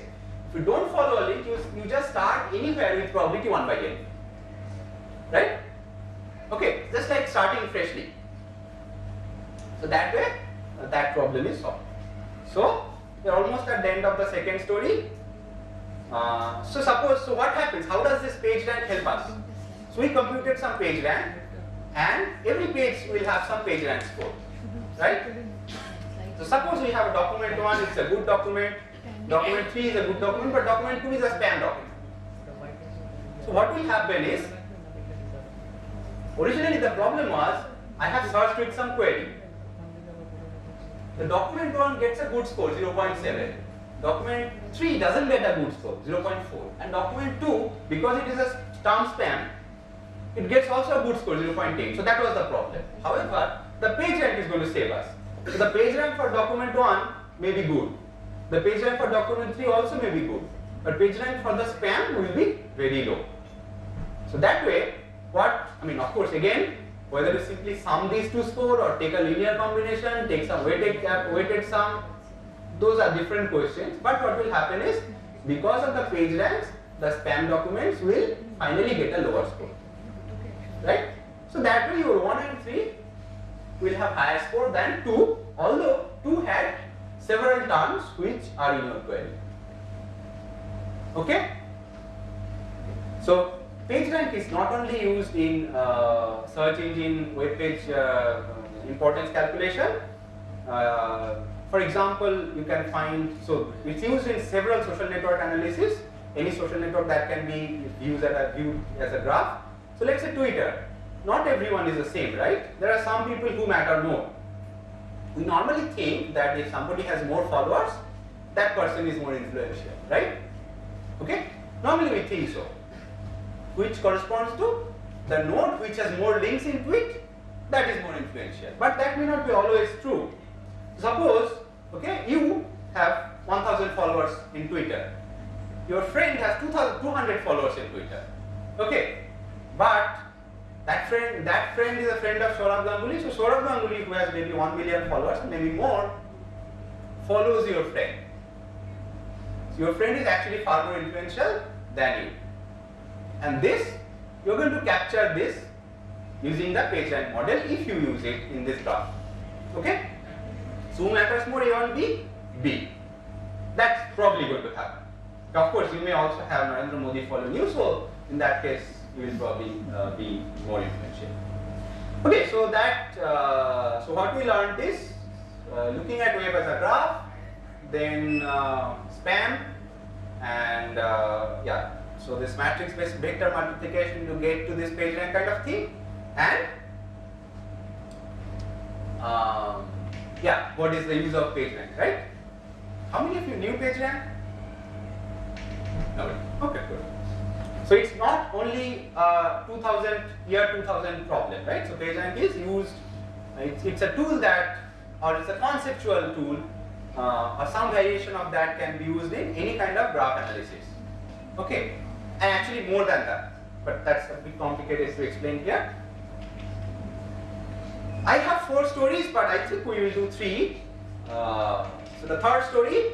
If you don't follow a link, you just start anywhere with probability 1 by n. Right? Okay, just like starting freshly. So that way, that problem is solved. So we are almost at the end of the second story. So what happens? How does this page rank help us? So we computed some page rank, and every page will have some page rank score, right? So suppose we have a document 1, it's a good document, document 3 is a good document, but document 2 is a spam document. So what will happen is, originally the problem was, I have searched with some query. The document 1 gets a good score, 0.7. document 3 doesn't get a good score, 0.4, and document 2, because it is a term span, it gets also a good score, 0.8. So that was the problem. However, the page rank is going to save us. So the page rank for document 1 may be good. The page rank for document 3 also may be good. But page rank for the span will be very low. So that way, of course, again, whether you simply sum these two scores or take a linear combination, take some weighted sum, those are different questions. But what will happen is, because of the page ranks, the spam documents will finally get a lower score. Right? So that way your 1 and 3 will have higher score than 2, although 2 had several terms which are in your query. Okay? So page rank is not only used in search engine web page importance calculation. For example, you can find, so it's used in several social network analysis, any social network that can be viewed as a graph. So let's say Twitter. Not everyone is the same, right? There are some people who matter more. We normally think that if somebody has more followers, that person is more influential, right? Okay? Normally we think so. Which corresponds to the node which has more links in tweet, that is more influential. But that may not be always true. Suppose, okay, you have 1000 followers in Twitter. Your friend has 200 followers in Twitter. Okay, but that friend is a friend of Saurabh Ganguly. So Saurabh Ganguly, who has maybe 1 million followers, maybe more, follows your friend. So your friend is actually far more influential than you. And this, you're going to capture this using the PageRank model if you use it in this graph. Okay? So who matters more, A or B? B. That's probably going to happen. Of course, you may also have Narendra Modi following you, so in that case, you will probably be more influential. Okay, so that, so what we learned is looking at web as a graph, then spam, and yeah. So this matrix-based vector multiplication to get to this PageRank kind of thing, and yeah, what is the use of PageRank, right? How many of you knew PageRank? Nobody. Okay, good. So it's not only year 2000 problem, right? So PageRank is used. It's a tool that, or it's a conceptual tool, or some variation of that can be used in any kind of graph analysis. Okay. And actually more than that, but that's a bit complicated to explain here. I have 4 stories, but I think we will do 3. So the third story,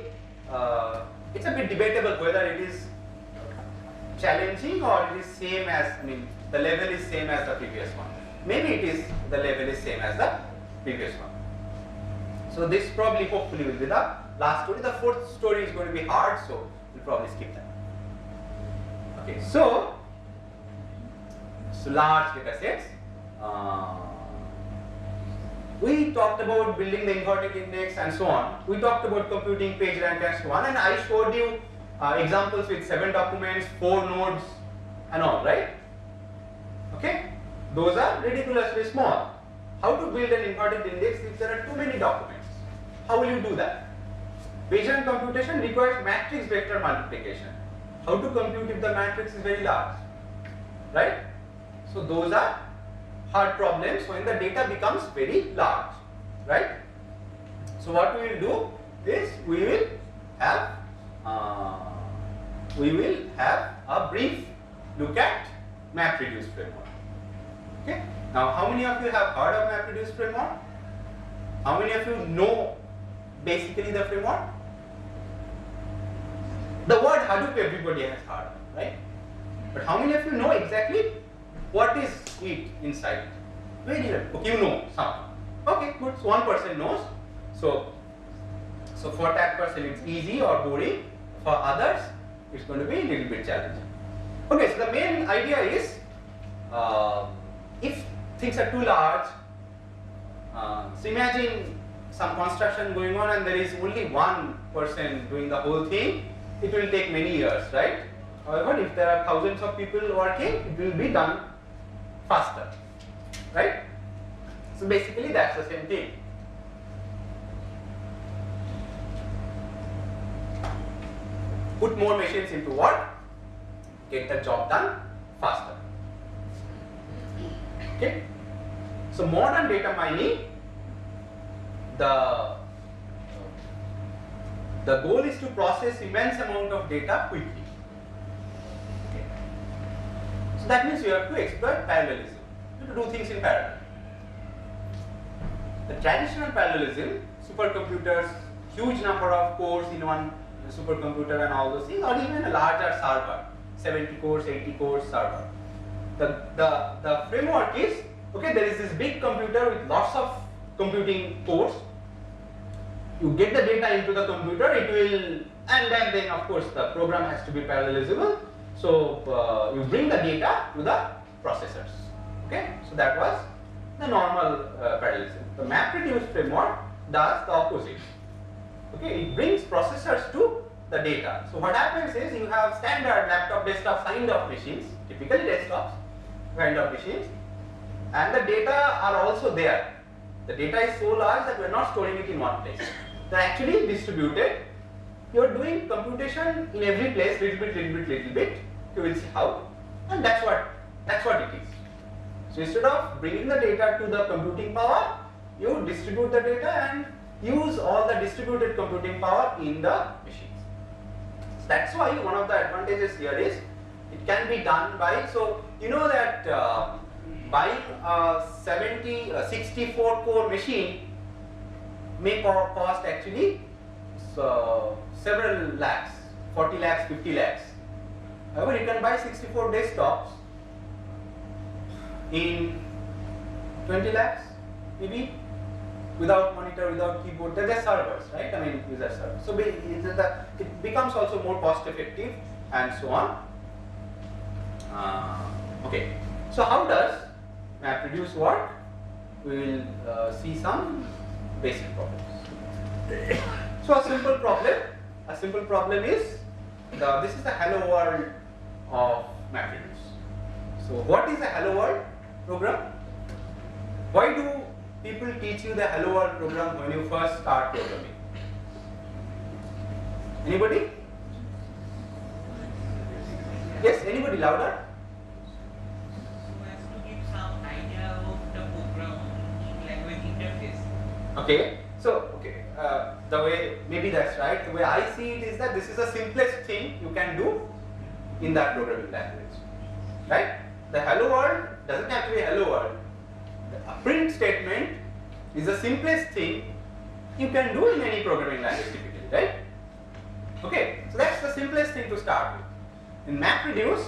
it's a bit debatable whether it is challenging or it is same as, the level is same as the previous one. Maybe it is, the level is same as the previous one. So this probably, hopefully, will be the last story. The 4th story is going to be hard, so we'll probably skip that. Okay, so large data sets. We talked about building the inverted index and so on. We talked about computing PageRank and so on, and I showed you examples with 7 documents, 4 nodes, and all, right? Okay, those are ridiculously small. How to build an inverted index if there are too many documents? How will you do that? PageRank computation requires matrix vector multiplication. How to compute if the matrix is very large, right? So those are hard problems when the data becomes very large, right? So what we will do is we will have a brief look at MapReduce framework. Okay. Now, how many of you have heard of MapReduce framework? How many of you know basically the framework? The word Hadoop everybody has heard, right? But how many of you know exactly what is it inside? Very little. Okay, you know something. Okay, good. So one person knows. So for that person it's easy or boring. For others, it's going to be a little bit challenging. Okay, so the main idea is if things are too large, so imagine some construction going on and there is only one person doing the whole thing. It will take many years, right? However, if there are thousands of people working, it will be done faster, right? So basically that's the same thing. put more machines into work, get the job done faster. Okay. So modern data mining, the goal is to process immense amount of data quickly. Okay. So that means you have to exploit parallelism. You have to do things in parallel. The traditional parallelism, supercomputers, huge number of cores in one supercomputer and all those things, or even a larger server, 70 cores, 80 cores server. The framework is, okay, there is this big computer with lots of computing cores. You get the data into the computer, it will, and then of course the program has to be parallelizable. So you bring the data to the processors. Okay, so that was the normal parallelism. The MapReduce framework does the opposite. Okay, it brings processors to the data. So what happens is you have standard laptop, desktop kind of machines, typically desktops kind of machines, and the data are also there. The data is so large that we are not storing it in one place. They are actually distributed. You are doing computation in every place, little bit. You will see how, and that's what it is. So instead of bringing the data to the computing power, you distribute the data and use all the distributed computing power in the machines. So that's why one of the advantages here is it can be done by, so you know that buying a 64 core machine may cost actually several lakhs, 40 lakhs, 50 lakhs. However, you can buy 64 desktops in 20 lakhs maybe, without monitor, without keyboard. They're just servers, right? I mean, these are servers. So it becomes also more cost effective and so on. Okay, so how does MapReduce work? We will see some basic problems. So a simple problem is this is the hello world of MapReduce. So what is a hello world program? Why do people teach you the hello world program when you first start programming? Anybody? Yes, anybody louder? So as to give some idea of the programming language interface. Okay, so the way, maybe that's right, the way I see it is that this is the simplest thing you can do in that programming language, right? The hello world doesn't have to be hello world. A print statement is the simplest thing you can do in any programming language typically, right? Okay, so that's the simplest thing to start with. In MapReduce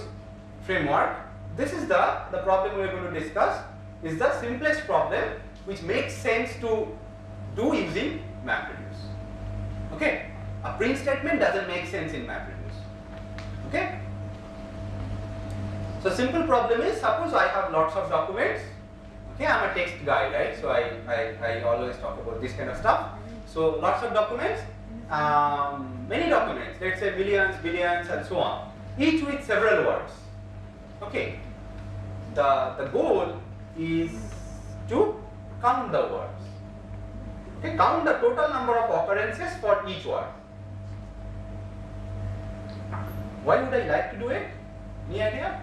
framework, this is the problem we are going to discuss, is the simplest problem which makes sense to do using MapReduce. Okay, a print statement doesn't make sense in MapReduce. Okay, so simple problem is, suppose I have lots of documents. Okay, I'm a text guy, right? So I always talk about this kind of stuff. So lots of documents, many documents, let's say millions, billions, and so on, each with several words. Okay, the goal is to count the words. Okay, count the total number of occurrences for each word. Why would I like to do it? Any idea?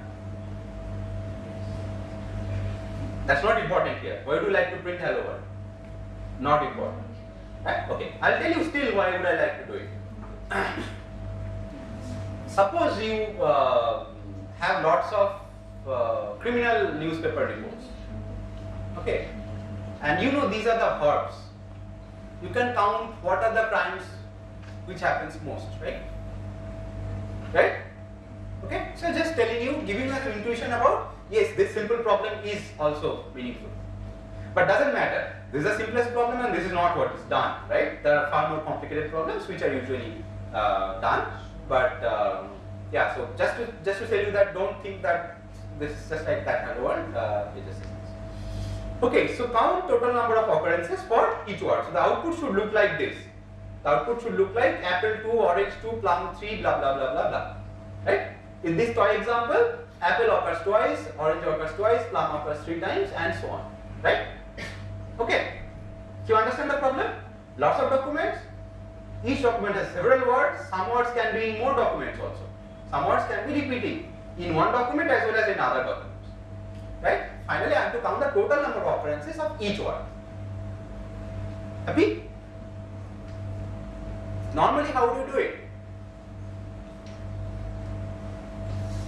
That's not important here. Why would you like to print hello world? Not important. Right? Okay, I'll tell you still why would I like to do it. Suppose you have lots of criminal newspaper reports. Okay, and you know these are the verbs. You can count what are the crimes which happens most, right? Right? Okay, so just telling you, giving you an intuition about, yes, this simple problem is also meaningful. But doesn't matter. This is the simplest problem and this is not what is done, right? There are far more complicated problems which are usually done. But yeah, so just to tell you that, don't think that this is just like that hello world. It just is. Okay, so count total number of occurrences for each word. So the output should look like this. The output should look like apple 2, orange 2, plum 3, blah blah blah blah blah. Right? In this toy example, apple occurs twice, orange occurs twice, plum occurs 3 times, and so on. Right? Okay. So you understand the problem? Lots of documents, Each document has several words. Some words can be in more documents also. Some words can be repeating in one document as well as in other documents. Right? Finally, I have to count the total number of occurrences of each word. Happy? Normally, how do you do it?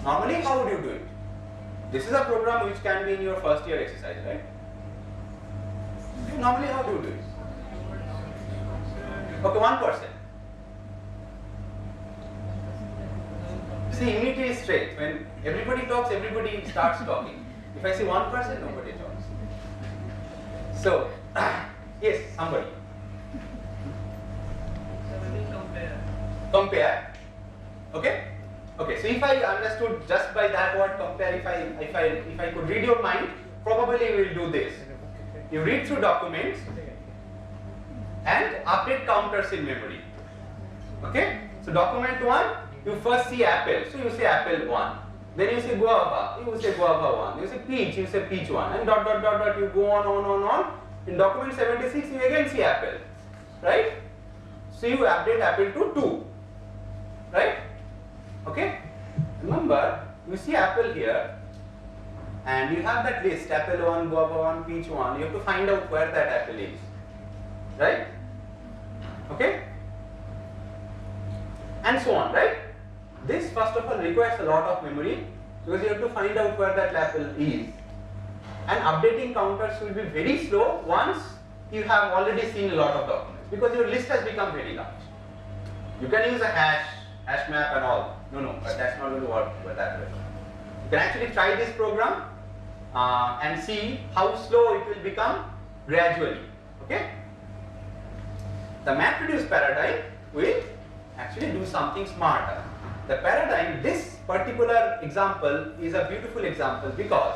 Normally, how would you do it? This is a program which can be in your first year exercise, right? Normally, how do you do it? Okay, 1%. See, unity is straight. When everybody talks, everybody starts talking. If I say 1%, nobody talks. So, yes, somebody. So we will compare. Compare. Okay? Okay, so if I understood just by that word compare, if I could read your mind, probably we will do this. You read through documents and update counters in memory. Okay? So document 1, you first see apple, so you say apple 1. Then you say guava, you say guava 1. You say peach, you say peach 1. And dot dot dot dot, you go on. In document 76, you again see apple. Right? So you update apple to 2. Right? Okay? Remember, you see apple here and you have that list, apple 1, guava 1, peach 1. You have to find out where that apple is. Right? Okay? And so on, right? This first of all requires a lot of memory because you have to find out where that apple is. And updating counters will be very slow once you have already seen a lot of documents because your list has become very large. You can use a hash map and all. No, but that's not going to work that way. You can actually try this program and see how slow it will become gradually. Okay? The MapReduce paradigm will actually do something smarter. The paradigm, this particular example is a beautiful example because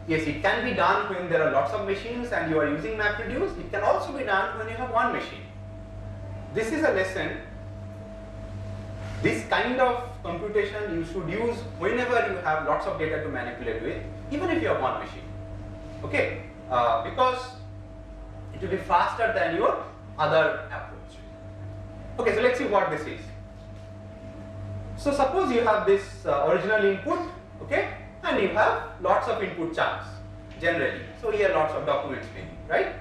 yes, it can be done when there are lots of machines and you are using MapReduce. It can also be done when you have one machine. This is a lesson. This kind of computation you should use whenever you have lots of data to manipulate with, even if you have one machine. Okay? Because it will be faster than your other approach. Okay, so let's see what this is. So suppose you have this original input, okay, and you have lots of input chunks generally. So here lots of documents maybe, right?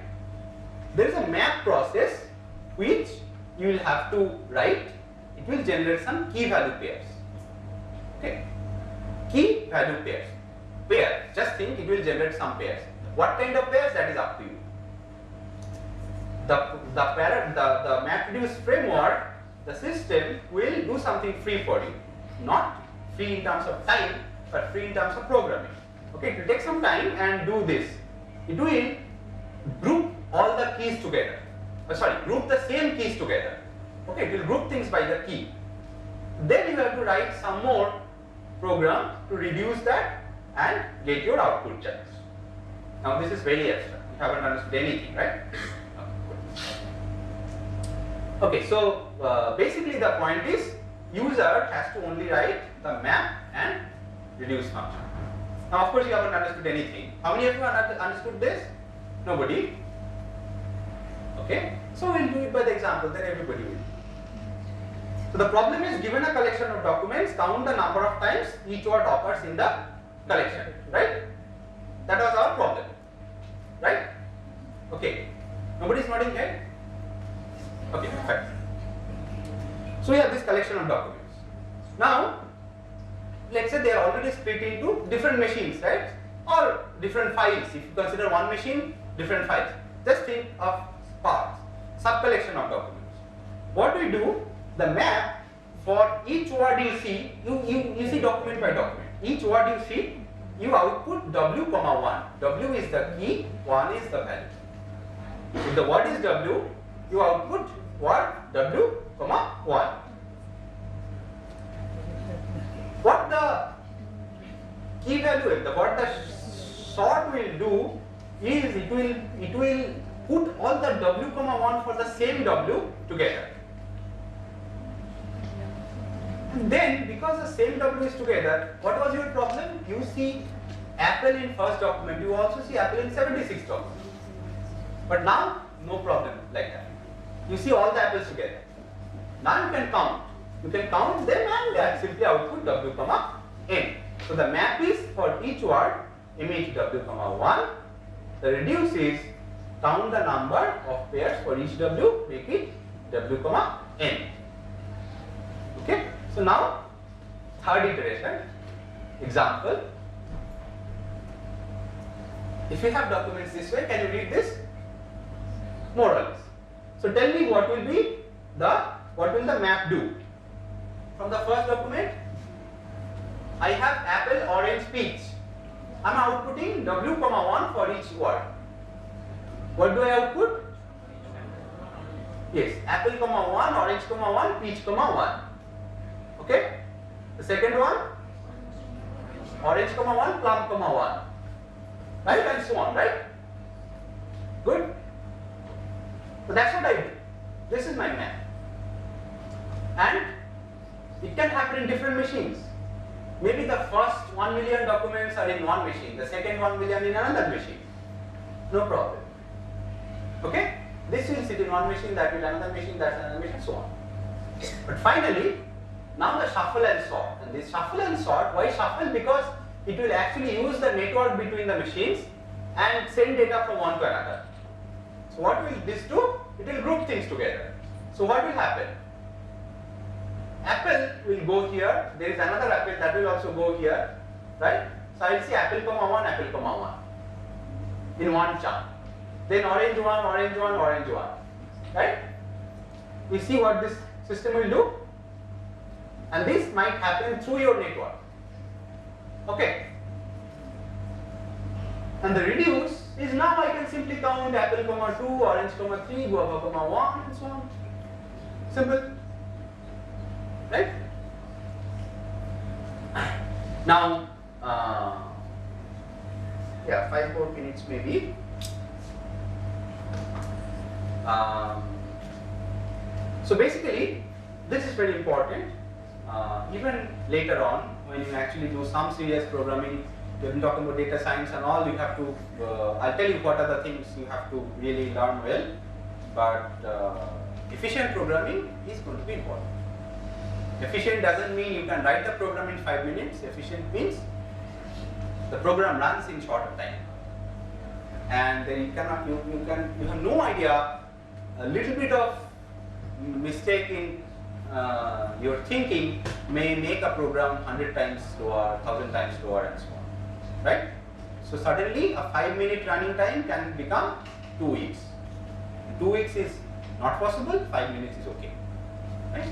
There is a map process which you will have to write. It will generate some key value pairs. Okay, key value pairs. Pair. Just think it will generate some pairs. What kind of pairs? That is up to you. The MapReduce framework, the system will do something free for you. Not free in terms of time, but free in terms of programming. Okay, it will take some time and do this. It will group all the keys together. Group the same keys together. Okay, it will group things by the key. Then you have to write some more program to reduce that and get your output chunks. Now this is very abstract. You haven't understood anything, right? Okay, so basically the point is user has to only write the map and reduce function. Now of course you haven't understood anything. How many of you have understood this? Nobody? Okay, so we'll do it by the example, then everybody will. So the problem is, given a collection of documents, count the number of times each word occurs in the collection, right? That was our problem, right? Okay, nobody is nodding head? Okay, fine. So we have this collection of documents. Now, let's say they are already split into different machines, right? Or different files. If you consider one machine, different files. Just think of parts, sub-collection of documents. What we do, the map for each word you see, you see document by document. Each word you see, you output W, 1. W is the key, 1 is the value. If the word is W, you output word W, 1. What the key value, what the sort will do is it will put all the W, 1 for the same W together. And then because the same W is together, what was your problem? You see apple in first document, you also see apple in 76 document. But now no problem like that. You see all the apples together. Now you can count. You can count them and simply output w comma n. So the map is for each word image w comma 1. The reduce is count the number of pairs for each w, make it w comma n. Okay. So now third iteration. Example. If you have documents this way, can you read this? More or less. So tell me what will the map do? From the first document, I have apple, orange, peach. I am outputting w comma 1 for each word. What do I output? Yes, apple comma 1, orange comma 1, peach comma 1. Okay. The second one, orange comma 1, plum comma 1. Right, and so on, right? Good. So that's what I do. This is my map. And it can happen in different machines. Maybe the first 1 million documents are in one machine, the second 1 million in another machine. No problem. Okay? This will sit in one machine, that will another machine, that's another machine, so on. But finally, now the shuffle and sort. And this shuffle and sort, why shuffle? Because it will actually use the network between the machines and send data from one to another. So what will this do? It will group things together. So what will happen? Apple will go here, there is another apple that will also go here, right? So I will see apple comma 1, apple comma 1 in one chunk. Then orange 1, orange 1, orange 1, right? We see what this system will do, and this might happen through your network. Okay. And the reduce is now I can simply count apple comma 2, orange comma 3, guava comma 1, and so on. Simple. Right? Now, yeah, 5 more minutes maybe. So basically, this is very important. Even later on, when you actually do some serious programming, when talking about data science and all, you have to, I'll tell you what are the things you have to really learn well, but efficient programming is going to be important. Efficient doesn't mean you can write the program in 5 minutes. Efficient means the program runs in shorter time, and then you have no idea. A little bit of mistake in your thinking may make a program 100 times slower, 1000 times slower, and so on. Right? So suddenly a 5-minute running time can become 2 weeks. 2 weeks is not possible. 5 minutes is okay. Right?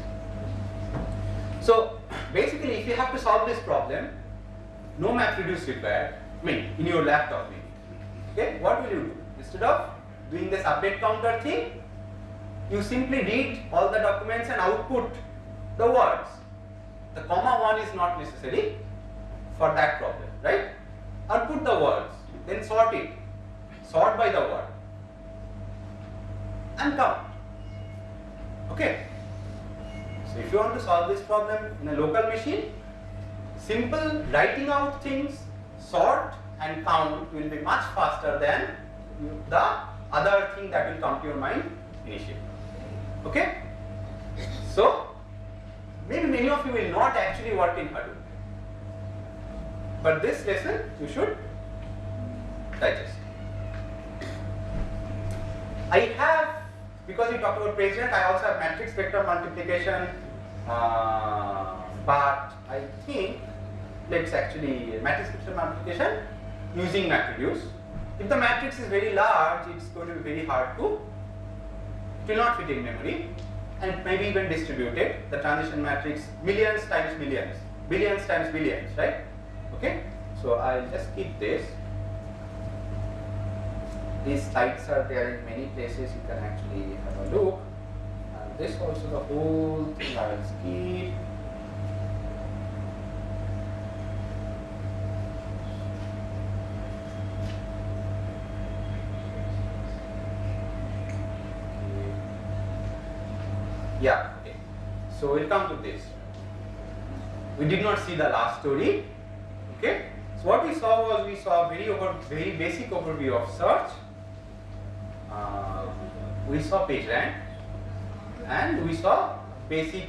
So basically, if you have to solve this problem, no MapReduce required. I mean, in your laptop, maybe. Okay, what will you do? Instead of doing this update counter thing, you simply read all the documents and output the words. The comma 1 is not necessary for that problem, right? Output the words, then sort it. Sort by the word and count. Okay. So if you want to solve this problem in a local machine, simple writing out things, sort and count will be much faster than the other thing that will come to your mind initially. Okay? So maybe many of you will not actually work in Hadoop, but this lesson you should digest. I have, because we talked about president, I also have matrix vector multiplication, but I think let's actually matrix vector multiplication using MapReduce. If the matrix is very large, it's going to be very hard to, it will not fit in memory, and maybe even distributed. The transition matrix millions times millions, billions times billions, right? Okay, so I'll just keep this. These slides are there in many places, you can actually have a look. And this also, the whole thing I will skip. Yeah, okay. So we'll come to this. We did not see the last story. Okay. So what we saw was, we saw very basic overview of search. We saw PageRank, and we saw basic,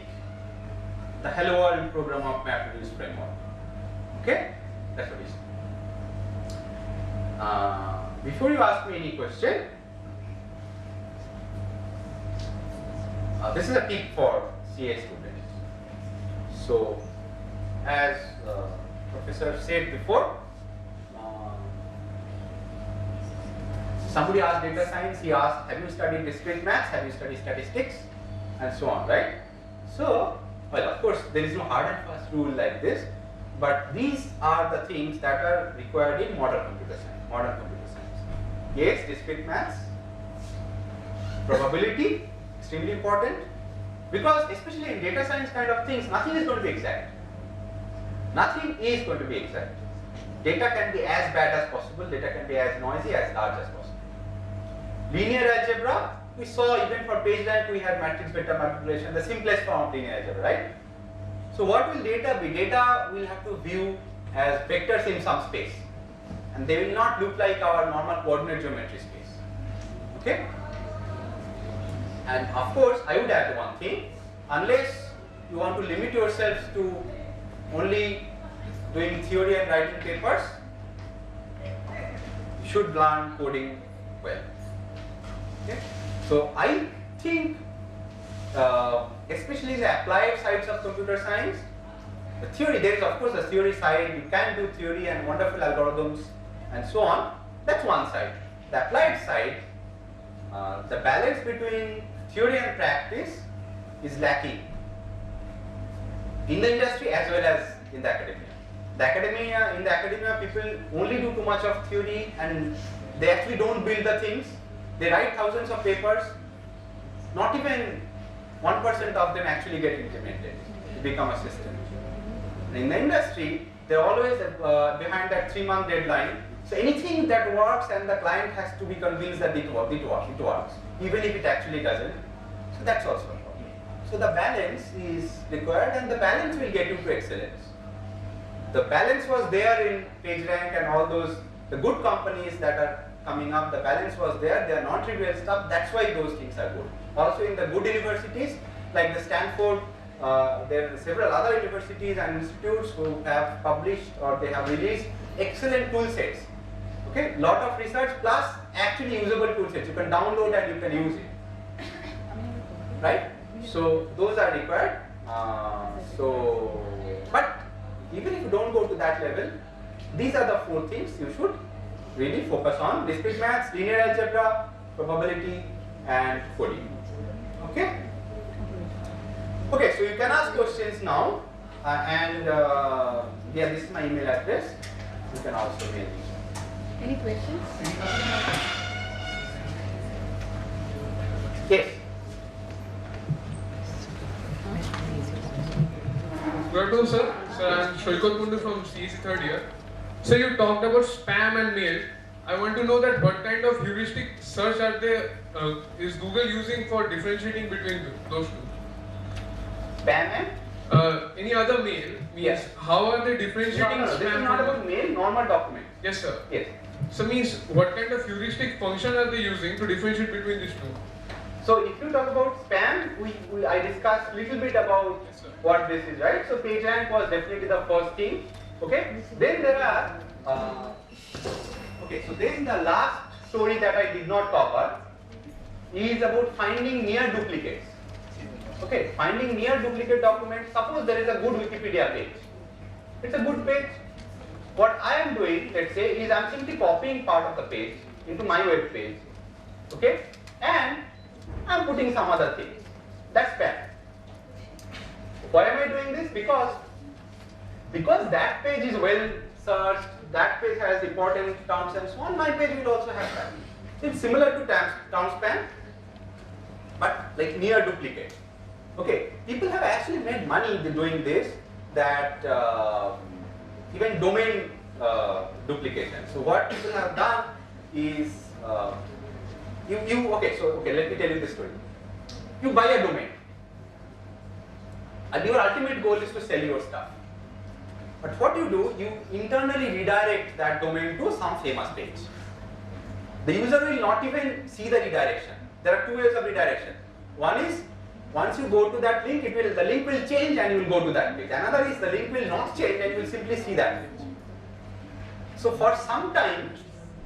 the Hello World program of MapReduce framework. Okay, that's what it is. Before you ask me any question, this is a tip for CA students. So, as Professor said before, somebody asked data science, he asked, have you studied discrete maths, have you studied statistics, and so on, right? So, well, of course, there is no hard and fast rule like this, but these are the things that are required in modern computer science. Yes, discrete maths, probability, extremely important, because especially in data science kind of things, nothing is going to be exact. Nothing is going to be exact. Data can be as bad as possible, data can be as noisy, as large as possible. Linear algebra, we saw even for PageRank we had matrix vector manipulation, the simplest form of linear algebra, right? So what will data be? Data we'll have to view as vectors in some space, and they will not look like our normal coordinate geometry space. Okay? And of course, I would add one thing, unless you want to limit yourselves to only doing theory and writing papers, you should learn coding well. Okay? So I think, especially the applied sides of computer science, the theory, there is of course a theory side, you can do theory and wonderful algorithms and so on, that's one side. The applied side, the balance between theory and practice is lacking in the industry as well as in the academia. In the academia, people only do too much of theory and they actually don't build the things. They write thousands of papers, not even 1% of them actually get implemented to become a system. And in the industry, they're always behind that 3-month deadline. So anything that works and the client has to be convinced that it works, even if it actually doesn't. So that's also a problem. So the balance is required, and the balance will get you to excellence. The balance was there in PageRank and all those, the good companies that are coming up, the balance was there, they are non-trivial stuff, that's why those things are good. Also in the good universities, like the Stanford, there are several other universities and institutes who have published or they have released excellent tool sets. Okay, lot of research plus actually usable tool sets. You can download and you can use it. Right? So those are required. But even if you don't go to that level, these are the 4 things you should really focus on: discrete maths, linear algebra, probability, and coding. Okay? Okay, so you can ask questions now, yeah, this is my email address. You can also mail me. Any questions? Yes. Good afternoon, sir. Sir, I am Shoykot Kundu from CEC 3rd year. So you talked about spam and mail. I want to know that what kind of heuristic search are they, is Google using for differentiating between those two? Spam and? Any other mail means Yes. how are they differentiating No, spam this is from not about mail, normal document. Yes, sir. Yes. So means what kind of heuristic function are they using to differentiate between these two? So if you talk about spam, I discussed little bit about Yes, sir. what this is, right? So PageRank was definitely the first thing. Okay. Then there are okay. So then the last story that I did not cover is about finding near duplicates. Okay, finding near duplicate documents. Suppose there is a good Wikipedia page. It's a good page. What I am doing, let's say, is I am simply copying part of the page into my web page. Okay, and I am putting some other things. That's spam. Why am I doing this? Because that page is well searched, that page has important terms and so on, my page will also have that. It's similar to term spam, but like near duplicate. Okay, people have actually made money doing this, that even domain duplication. So what people have done is, okay, let me tell you this story. You buy a domain, and your ultimate goal is to sell your stuff. But what you do, you internally redirect that domain to some famous page. The user will not even see the redirection. There are 2 ways of redirection. One is Once you go to that link, the link will change and you will go to that page. Another is the link will not change and you will simply see that page. So for some time,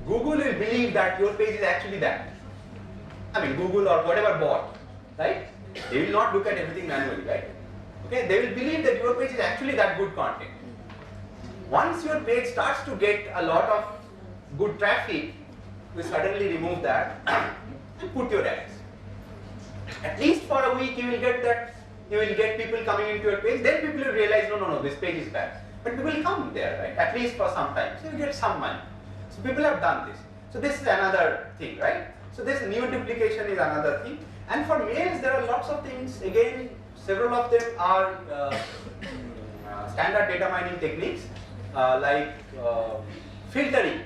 Google will believe that your page is actually that. I mean, Google or whatever bot, right? They will not look at everything manually, right? Okay, they will believe that your page is actually that good content. Once your page starts to get a lot of good traffic, you suddenly remove that and put your ads. At least for a week, you will get that. You will get people coming into your page. Then people will realize, no, this page is bad. But people will come there, right? At least for some time. So you get some money. So people have done this. So this is another thing, right? So this new duplication is another thing. And for mails, there are lots of things. Again, several of them are standard data mining techniques like filtering.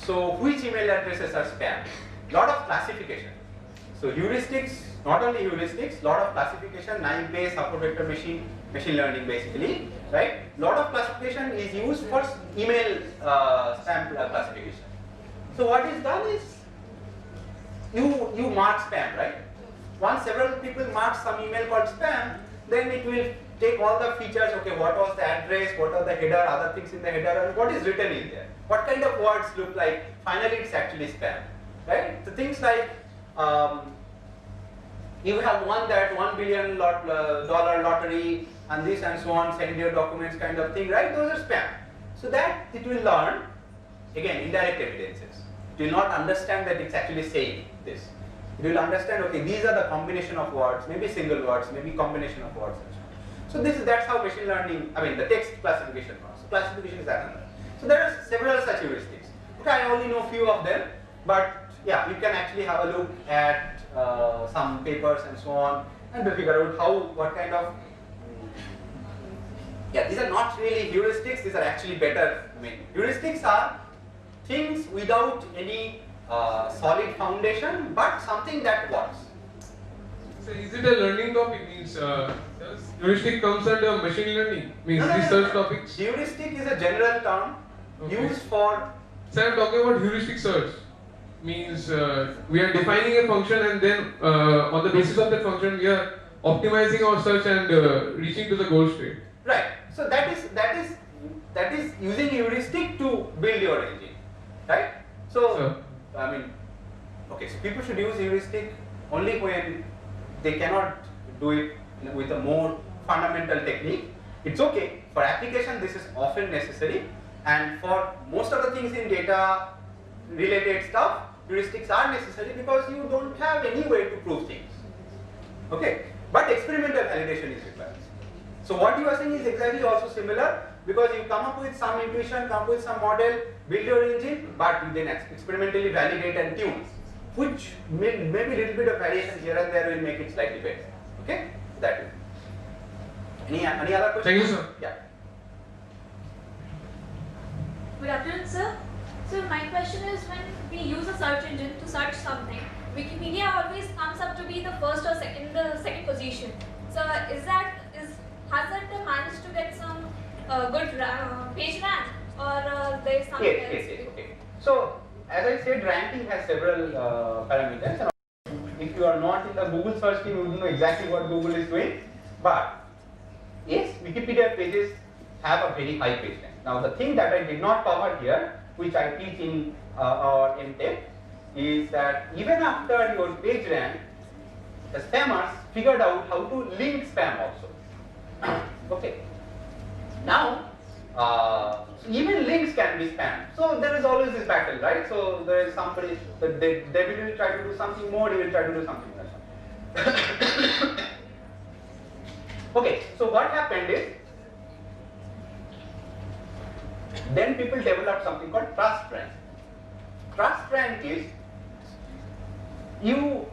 So which email addresses are spam? Lot of classification. So heuristics, not only heuristics, lot of classification, naive Bayes, support vector machine learning basically, right? Lot of classification is used for email spam classification. So what is done is you mark spam, right? Once several people mark some email called spam, then it will take all the features, okay, what was the address, what are the header, other things in the header, and what is written in there. What kind of words look like, finally it's actually spam, right? So things like, you have won that $1 billion lottery and this and so on, send your documents kind of thing, right? Those are spam. So that it will learn, again, indirect evidences. It will not understand that it's actually saying this. It will understand, okay, these are the combination of words, maybe single words, maybe combination of words and so on. So that's how machine learning, the text classification works. So classification is another. So there are several such heuristics. Okay, I only know few of them, but yeah, you can actually have a look at some papers and so on, and to figure out what kind of, these are not really heuristics, these are actually better. Heuristics are things without any solid foundation, but something that works. So is it a learning topic? Means does heuristic comes under machine learning? Means research topics? Heuristic is a general term used for. So I'm talking about heuristic search. Means we are defining a function and then on the basis of that function we are optimizing our search and reaching to the goal state. Right. So that is using heuristic to build your engine, right? So okay. So people should use heuristic only when they cannot do it with a more fundamental technique. It's okay for application. This is often necessary, and for most of the things in data related stuff, heuristics are necessary because you don't have any way to prove things. Okay, but experimental validation is required. So what you are saying is exactly also similar, because you come up with some intuition, come up with some model, build your engine, but you then experimentally validate and tune, which maybe a little bit of variation here and there will make it slightly better. Okay, that way. Any other questions? Thank you, sir. Yeah. Good afternoon, sir. So my question is, when we use a search engine to search something, Wikipedia always comes up to be the first or second position. So has it managed to get some good page rank, or there is something else? Yes. Okay. So as I said, ranking has several parameters. If you are not in the Google search team, you don't know exactly what Google is doing. But yes, Wikipedia pages have a very high page rank. Now the thing that I did not cover here, which I teach in our MTech, is that even after your page rank, the spammers figured out how to link spam also. Okay. Now, even links can be spam. So there is always this battle, right? So there is somebody, they will try to do something more, he will try to do something less. Okay, so what happened is, then people developed something called trust rank. Trust rank is, you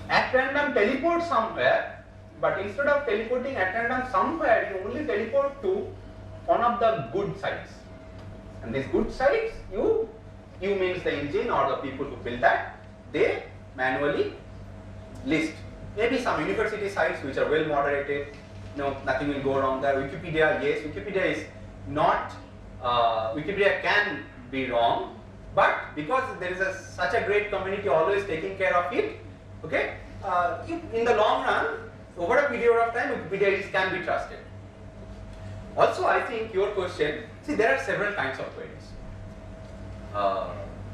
at random teleport somewhere, but instead of teleporting at random somewhere, you only teleport to one of the good sites. And these good sites, you means the engine or the people who build that, they manually list. Maybe some university sites which are well moderated, nothing will go wrong there. Wikipedia, yes, Wikipedia is not, Wikipedia can be wrong, but because there is such a great community always taking care of it, okay, in the long run, over a period of time, Wikipedia can be trusted. Also, I think your question, see, there are several kinds of queries.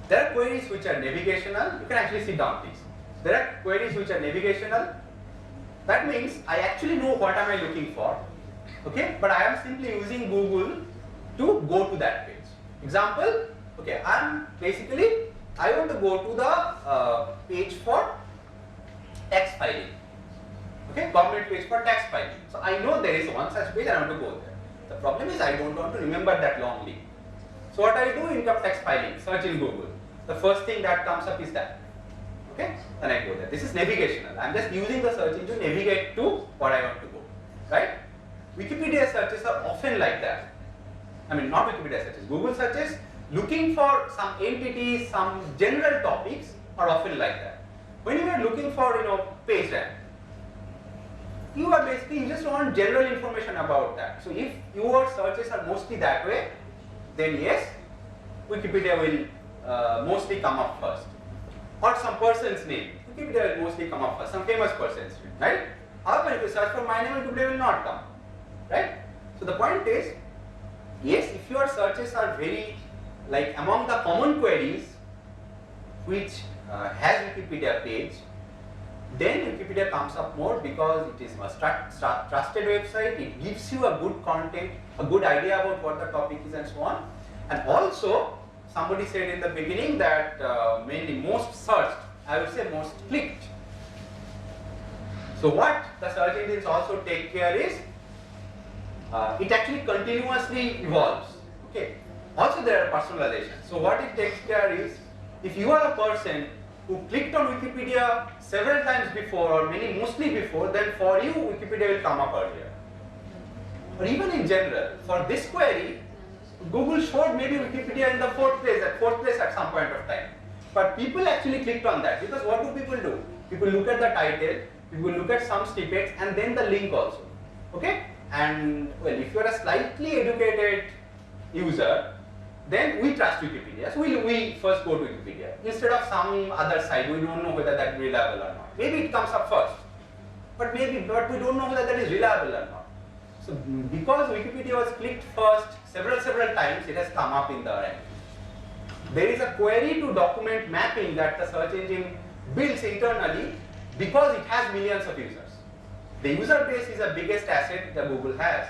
There are queries which are navigational. You can actually sit down, please. There are queries which are navigational. That means I actually know what am I looking for, okay? But I am simply using Google to go to that page. Example, okay, I want to go to the page for tax filing, okay, government page for tax filing. So I know there is one such page, I want to go there. The problem is I don't want to remember that long link. So what I do, income tax filing, search in Google. The first thing that comes up is that. Okay, then I go there. This is navigational. I'm just using the search engine to navigate to what I want to go. Right? Wikipedia searches are often like that. I mean, not Wikipedia searches. Google searches looking for some entities, some general topics are often like that. When you are looking for, page rank, you just want general information about that. So if your searches are mostly that way, then yes, Wikipedia will mostly come up first. Or some person's name, Wikipedia will mostly come up first, some famous person's name, right? However, if you search for my name, Wikipedia will not come, right? So the point is, yes, if your searches are very, like among the common queries, which has Wikipedia page, then Wikipedia comes up more because it is a trusted website, it gives you a good content, a good idea about what the topic is and so on. And also, somebody said in the beginning that mainly most searched, I would say most clicked. So what the search engines also take care is, it actually continuously evolves. Okay. Also there are personalizations. So what it takes care is, if you are a person who clicked on Wikipedia several times before or mostly before, then for you Wikipedia will come up earlier. Or even in general, for this query, Google showed maybe Wikipedia in the fourth place at some point of time. But people actually clicked on that because what do people do? People look at the title, people look at some snippets and then the link also. Okay? And well, if you are a slightly educated user, then we trust Wikipedia. So we first go to Wikipedia instead of some other site. We don't know whether that is reliable or not. Maybe it comes up first, but we don't know whether that is reliable or not. So because Wikipedia was clicked first several times, it has come up in the rank. There is a query to document mapping that the search engine builds internally because it has millions of users. The user base is the biggest asset that Google has.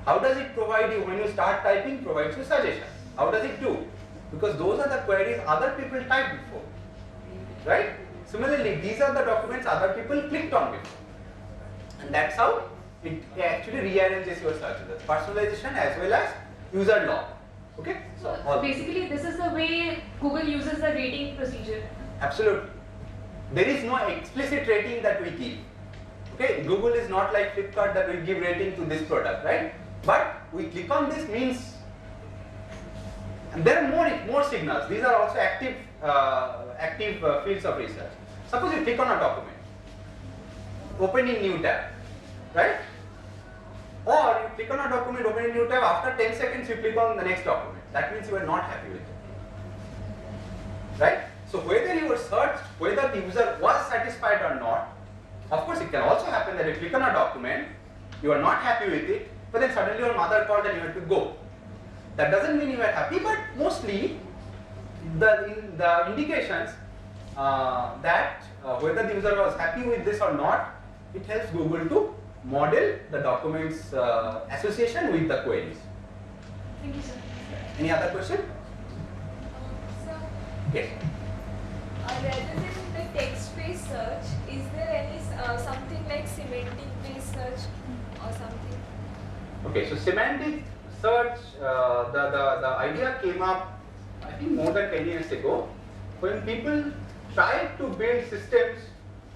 How does it provide you when you start typing? Provides you suggestions. How does it do? Because those are the queries other people typed before, right? Similarly, these are the documents other people clicked on before. And that's how it actually rearranges your search, the personalization as well as user log. Okay? So basically this is the way Google uses the rating procedure. Absolutely. There is no explicit rating that we give. Okay? Google is not like Flipkart that we give rating to this product, right? But we click on this means, and there are more signals. These are also active fields of research. Suppose you click on a document, opening new tab, right? Or you click on a document, opening new tab, after 10 seconds you click on the next document. That means you are not happy with it, right? So whether you were searched, whether the user was satisfied or not, of course it can also happen that you click on a document, you are not happy with it, but then suddenly your mother called and you have to go. That doesn't mean you are happy, but mostly the indications that whether the user was happy with this or not, it helps Google to model the documents association with the queries. Thank you, sir. Any other question? Sir, Yes. rather than the text-based search, is there any something like semantic-based search or something? Okay, so semantic search, the idea came up, I think more than 10 years ago, when people tried to build systems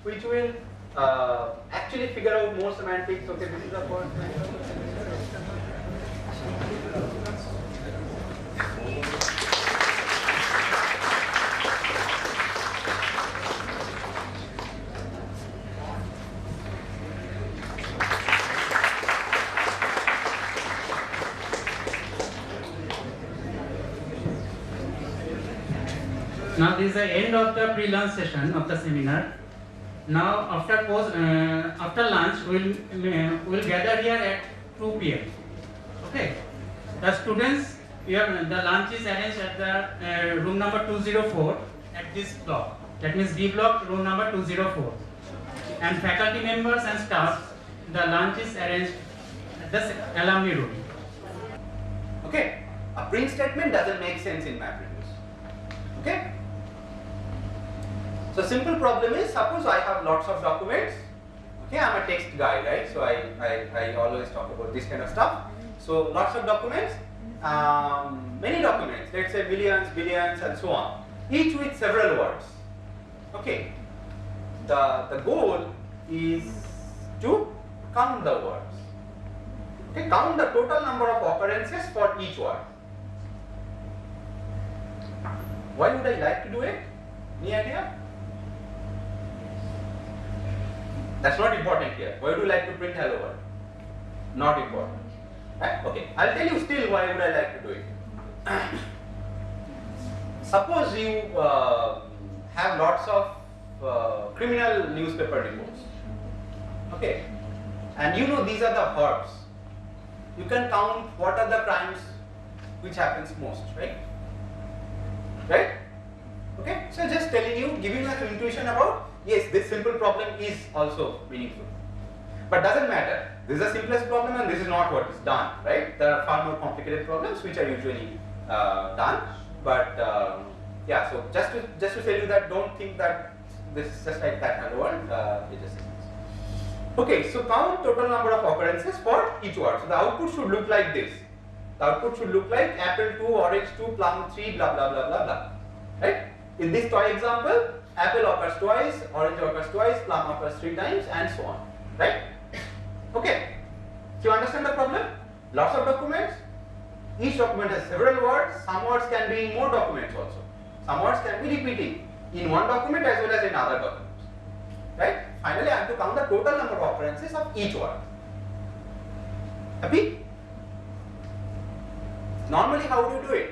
which will actually figure out more semantics. Okay, this is the first. Now this is the end of the pre-lunch session of the seminar. Now after lunch we'll gather here at 2 p.m. Okay. The students the lunch is arranged at the room number 204 at this block. That means D block, room number 204. And faculty members and staff, the lunch is arranged at the alumni room. Okay, a print statement doesn't make sense in MapReduce. Okay. So simple problem is, suppose I have lots of documents. Okay, I'm a text guy, right? So I always talk about this kind of stuff. So lots of documents, many documents. Let's say millions, billions, and so on. Each with several words. Okay. The goal is to count the words. Okay, count the total number of occurrences for each word. Why would I like to do it? Any idea? That's not important here. Why would you like to print hello world? Not important. Right? Okay, I'll tell you still why would I like to do it. Suppose you have lots of criminal newspaper reports. Okay, and you know these are the verbs. You can count what are the crimes which happens most, right? Right? Okay, so just telling you, giving you an intuition about, yes, this simple problem is also meaningful. But doesn't matter. This is the simplest problem and this is not what is done, right? There are far more complicated problems which are usually done. But yeah, so just to tell you that, don't think that this is just like that hello world. It just is. Okay, so count total number of occurrences for each word. So the output should look like this. The output should look like apple 2, orange 2, plum 3, blah blah blah blah blah. Right? In this toy example, apple occurs twice, orange occurs twice, plum occurs 3 times, and so on. Right? Okay. So you understand the problem? Lots of documents. Each document has several words. Some words can be in more documents also. Some words can be repeating in one document as well as in other documents. Right? Finally, I have to count the total number of occurrences of each word. Happy? Normally, how would you do it?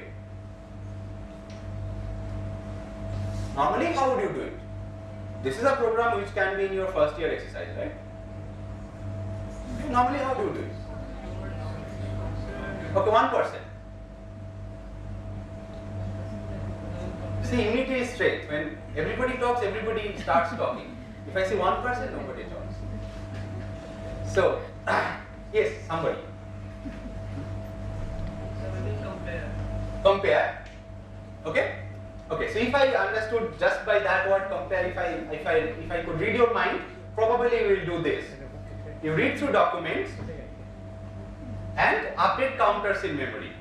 Normally, how would you do it? This is a program which can be in your first year exercise, right? Normally, how do you do it? Okay, 1%. See, unity is strength. When everybody talks, everybody starts talking. If I say 1%, nobody talks. So, yes, somebody. Compare. Okay? Okay, so if I understood just by that word compare, if I could read your mind, probably we will do this. You read through documents and update counters in memory.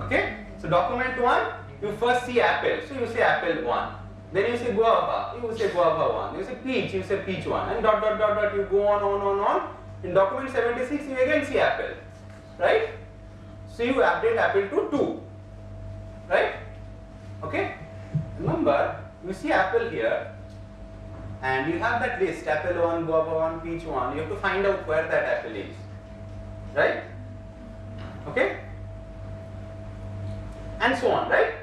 Okay? So document 1, you first see apple, so you say apple 1. Then you say guava, you say guava 1. You say peach, you say peach 1. And dot dot dot dot, you go on. In document 76, you again see apple. Right? So you update apple to 2. Right? Okay? Remember, you see apple here. And you have that list, apple 1, guava 1, peach 1. You have to find out where that apple is. Right? Okay? And so on, right?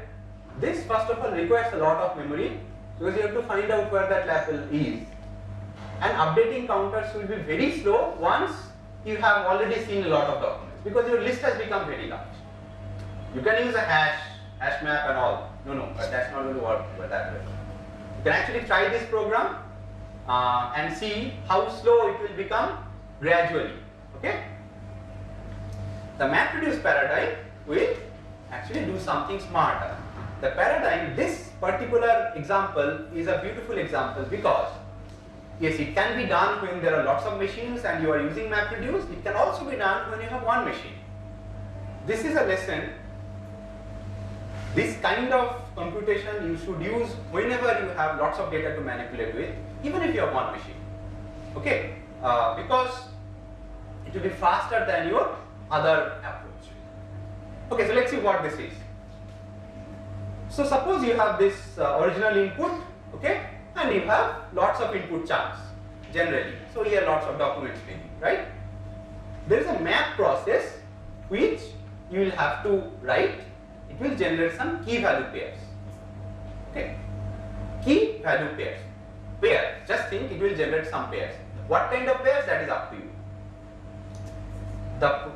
This first of all requires a lot of memory because you have to find out where that apple is. And updating counters will be very slow once you have already seen a lot of documents because your list has become very large. You can use a hash map and all. No, but that's not going to work that way. You can actually try this program and see how slow it will become gradually. Okay? The MapReduce paradigm will actually do something smarter. The paradigm, this particular example is a beautiful example because yes, it can be done when there are lots of machines and you are using MapReduce. It can also be done when you have one machine. This is a lesson. This kind of computation you should use whenever you have lots of data to manipulate with, even if you have one machine. Okay? Because it will be faster than your other approach. Okay, so let's see what this is. So suppose you have this original input, okay, and you have lots of input chunks generally. So here lots of documents maybe, right? There is a map process which you will have to write. It will generate some key value pairs. Okay, key value pairs. pair. Just think it will generate some pairs. What kind of pairs, that is up to you. The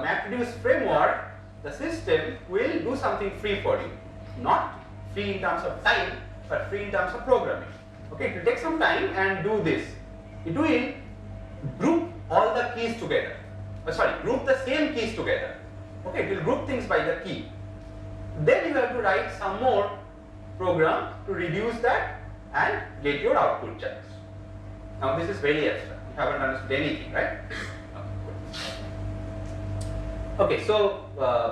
MapReduce framework, the system will do something free for you. Not free in terms of time, but free in terms of programming. Okay, it will take some time and do this. It will group all the keys together. Group the same keys together. Okay, it will group things by the key. Then you have to write some more program to reduce that and get your output chunks. Now this is very abstract. You haven't understood anything, right? Okay, so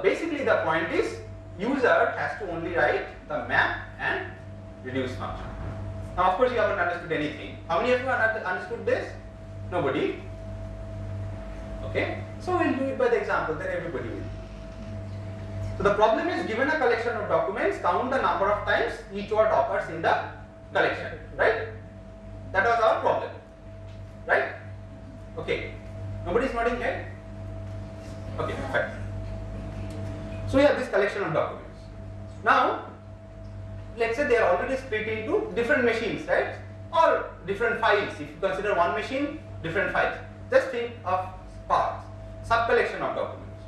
basically the point is user has to only write the map and reduce function. Now of course you haven't understood anything. How many of you have understood this? Nobody? Okay, so we'll do it by the example, then everybody will. So the problem is, given a collection of documents, count the number of times each word occurs in the collection, right? That was our problem, right? Okay, nobody is nodding here? Okay, perfect. So we have this collection of documents. Now, let's say they are already split into different machines, right? Or different files. If you consider one machine, different files. Just think of parts, sub-collection of documents.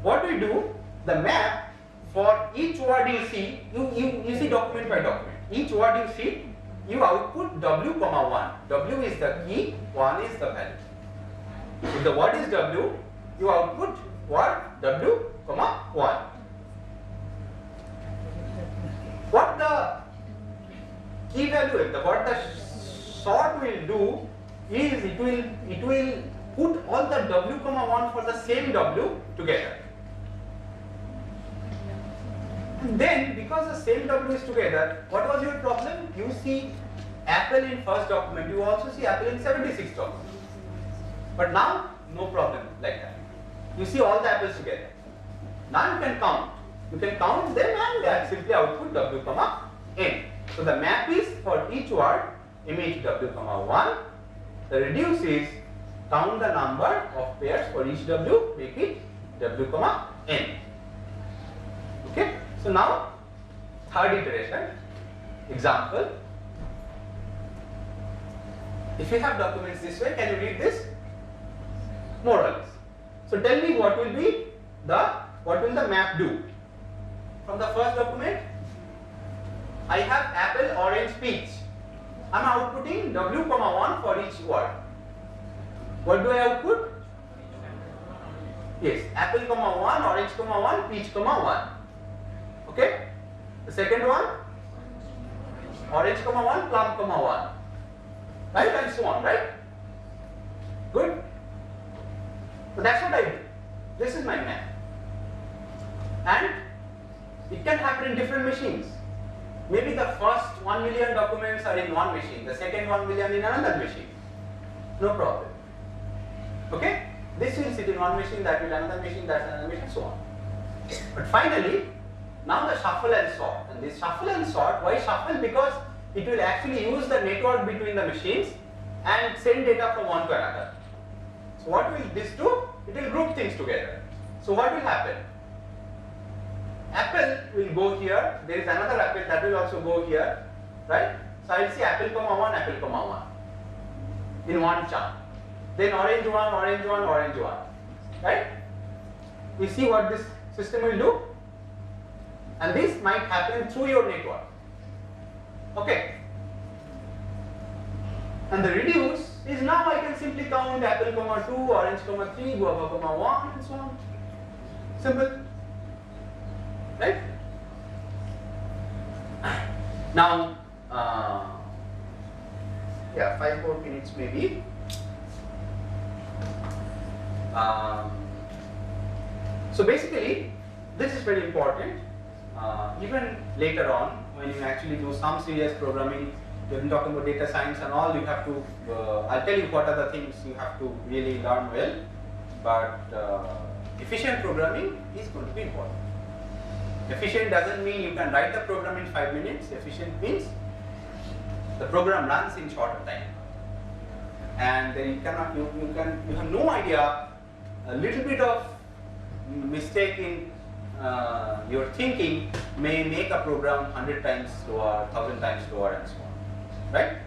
What we do, the map for each word you see, you see document by document. Each word you see, you output W, 1. W is the key, 1 is the value. If the word is W, you output word W, 1. What the key value, what the sort will do is it will put all the W, 1 for the same W together. And then because the same W is together, what was your problem? You see Apple in first document, you also see Apple in 76 document. But now, no problem like that. You see all the apples together. Now you can count. You can count them and simply output W, N. So the map is for each word, image W, 1. The reduce is count the number of pairs for each W, make it W, N. Okay. So now, third iteration, example. If you have documents this way, can you read this? More or less. So tell me what will the map do? From the first document, I have apple, orange, peach. I am outputting W, 1 for each word. What do I output? Yes, apple, 1, orange, 1, peach, 1. Okay? The second one, orange, 1, plum, 1. Right? And so on, right? Good? So that's what I do. This is my map. And it can happen in different machines. Maybe the first 1 million documents are in one machine, the second 1 million in another machine. No problem. Okay? This will sit in one machine, that will another machine, that's another machine, so on. But finally, now the shuffle and sort. And this shuffle and sort, why shuffle? Because it will actually use the network between the machines and send data from one to another. So what will this do? It will group things together. So what will happen? Apple will go here, there is another apple that will also go here, right? So I will see apple, 1, apple, 1 in one chunk. Then orange 1, orange 1, orange 1, right? We see what this system will do. And this might happen through your network. Okay. And the reduce is now I can simply count apple, 2, orange, 3, guava, 1, and so on. Simple. Right? Now, 5 more minutes maybe. So basically, this is very important. Even later on, when you actually do some serious programming, we've been talking about data science and all, you have to, I'll tell you what are the things you have to really learn well, but efficient programming is going to be important. Efficient doesn't mean you can write the program in 5 minutes. Efficient means the program runs in shorter time. And then you have no idea, a little bit of mistake in your thinking may make a program 100 times slower, 1000 times slower, and so on. right?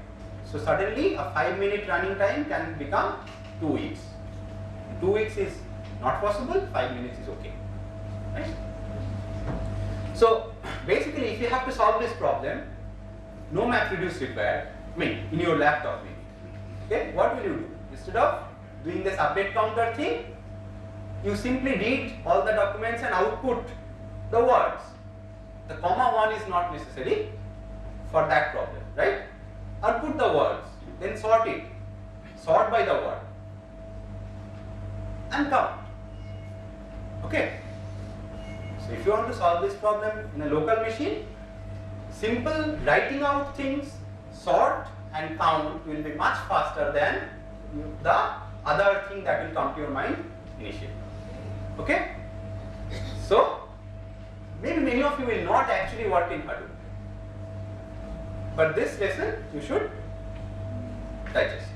So suddenly a 5-minute running time can become 2 weeks. 2 weeks is not possible, 5 minutes is okay, right? So basically, if you have to solve this problem, no MapReduce required, in your laptop maybe, okay, what will you do? Instead of doing this update counter thing, you simply read all the documents and output the words. The comma 1 is not necessary for that problem, right? Output the words, then sort it, sort by the word, and count. Okay. So if you want to solve this problem in a local machine, simple writing out things, sort and count will be much faster than the other thing that will come to your mind initially. Okay? So maybe many of you will not actually work in Hadoop, but this lesson you should digest.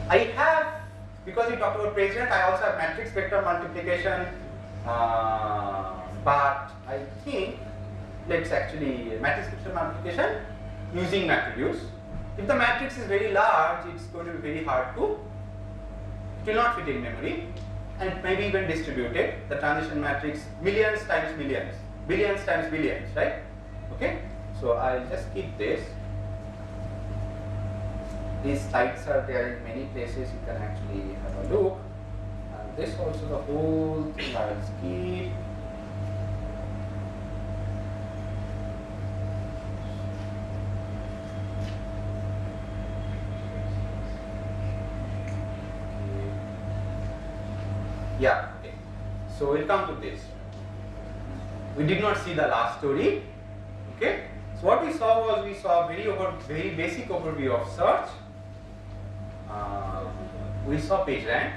I have, because we talked about PageRank, I also have matrix vector multiplication, but I think let's actually matrix vector multiplication using MapReduce. If the matrix is very large, it's going to be very hard to, it will not fit in memory, and maybe even distributed. The transition matrix millions times millions, billions times billions, right? Okay, so I'll just keep this. These sites are there in many places, you can actually have a look. And this also, the whole thing I'll skip. Yeah, okay. So we'll come to this. We did not see the last story. Okay. So what we saw was, we saw very basic overview of search. We saw PageRank,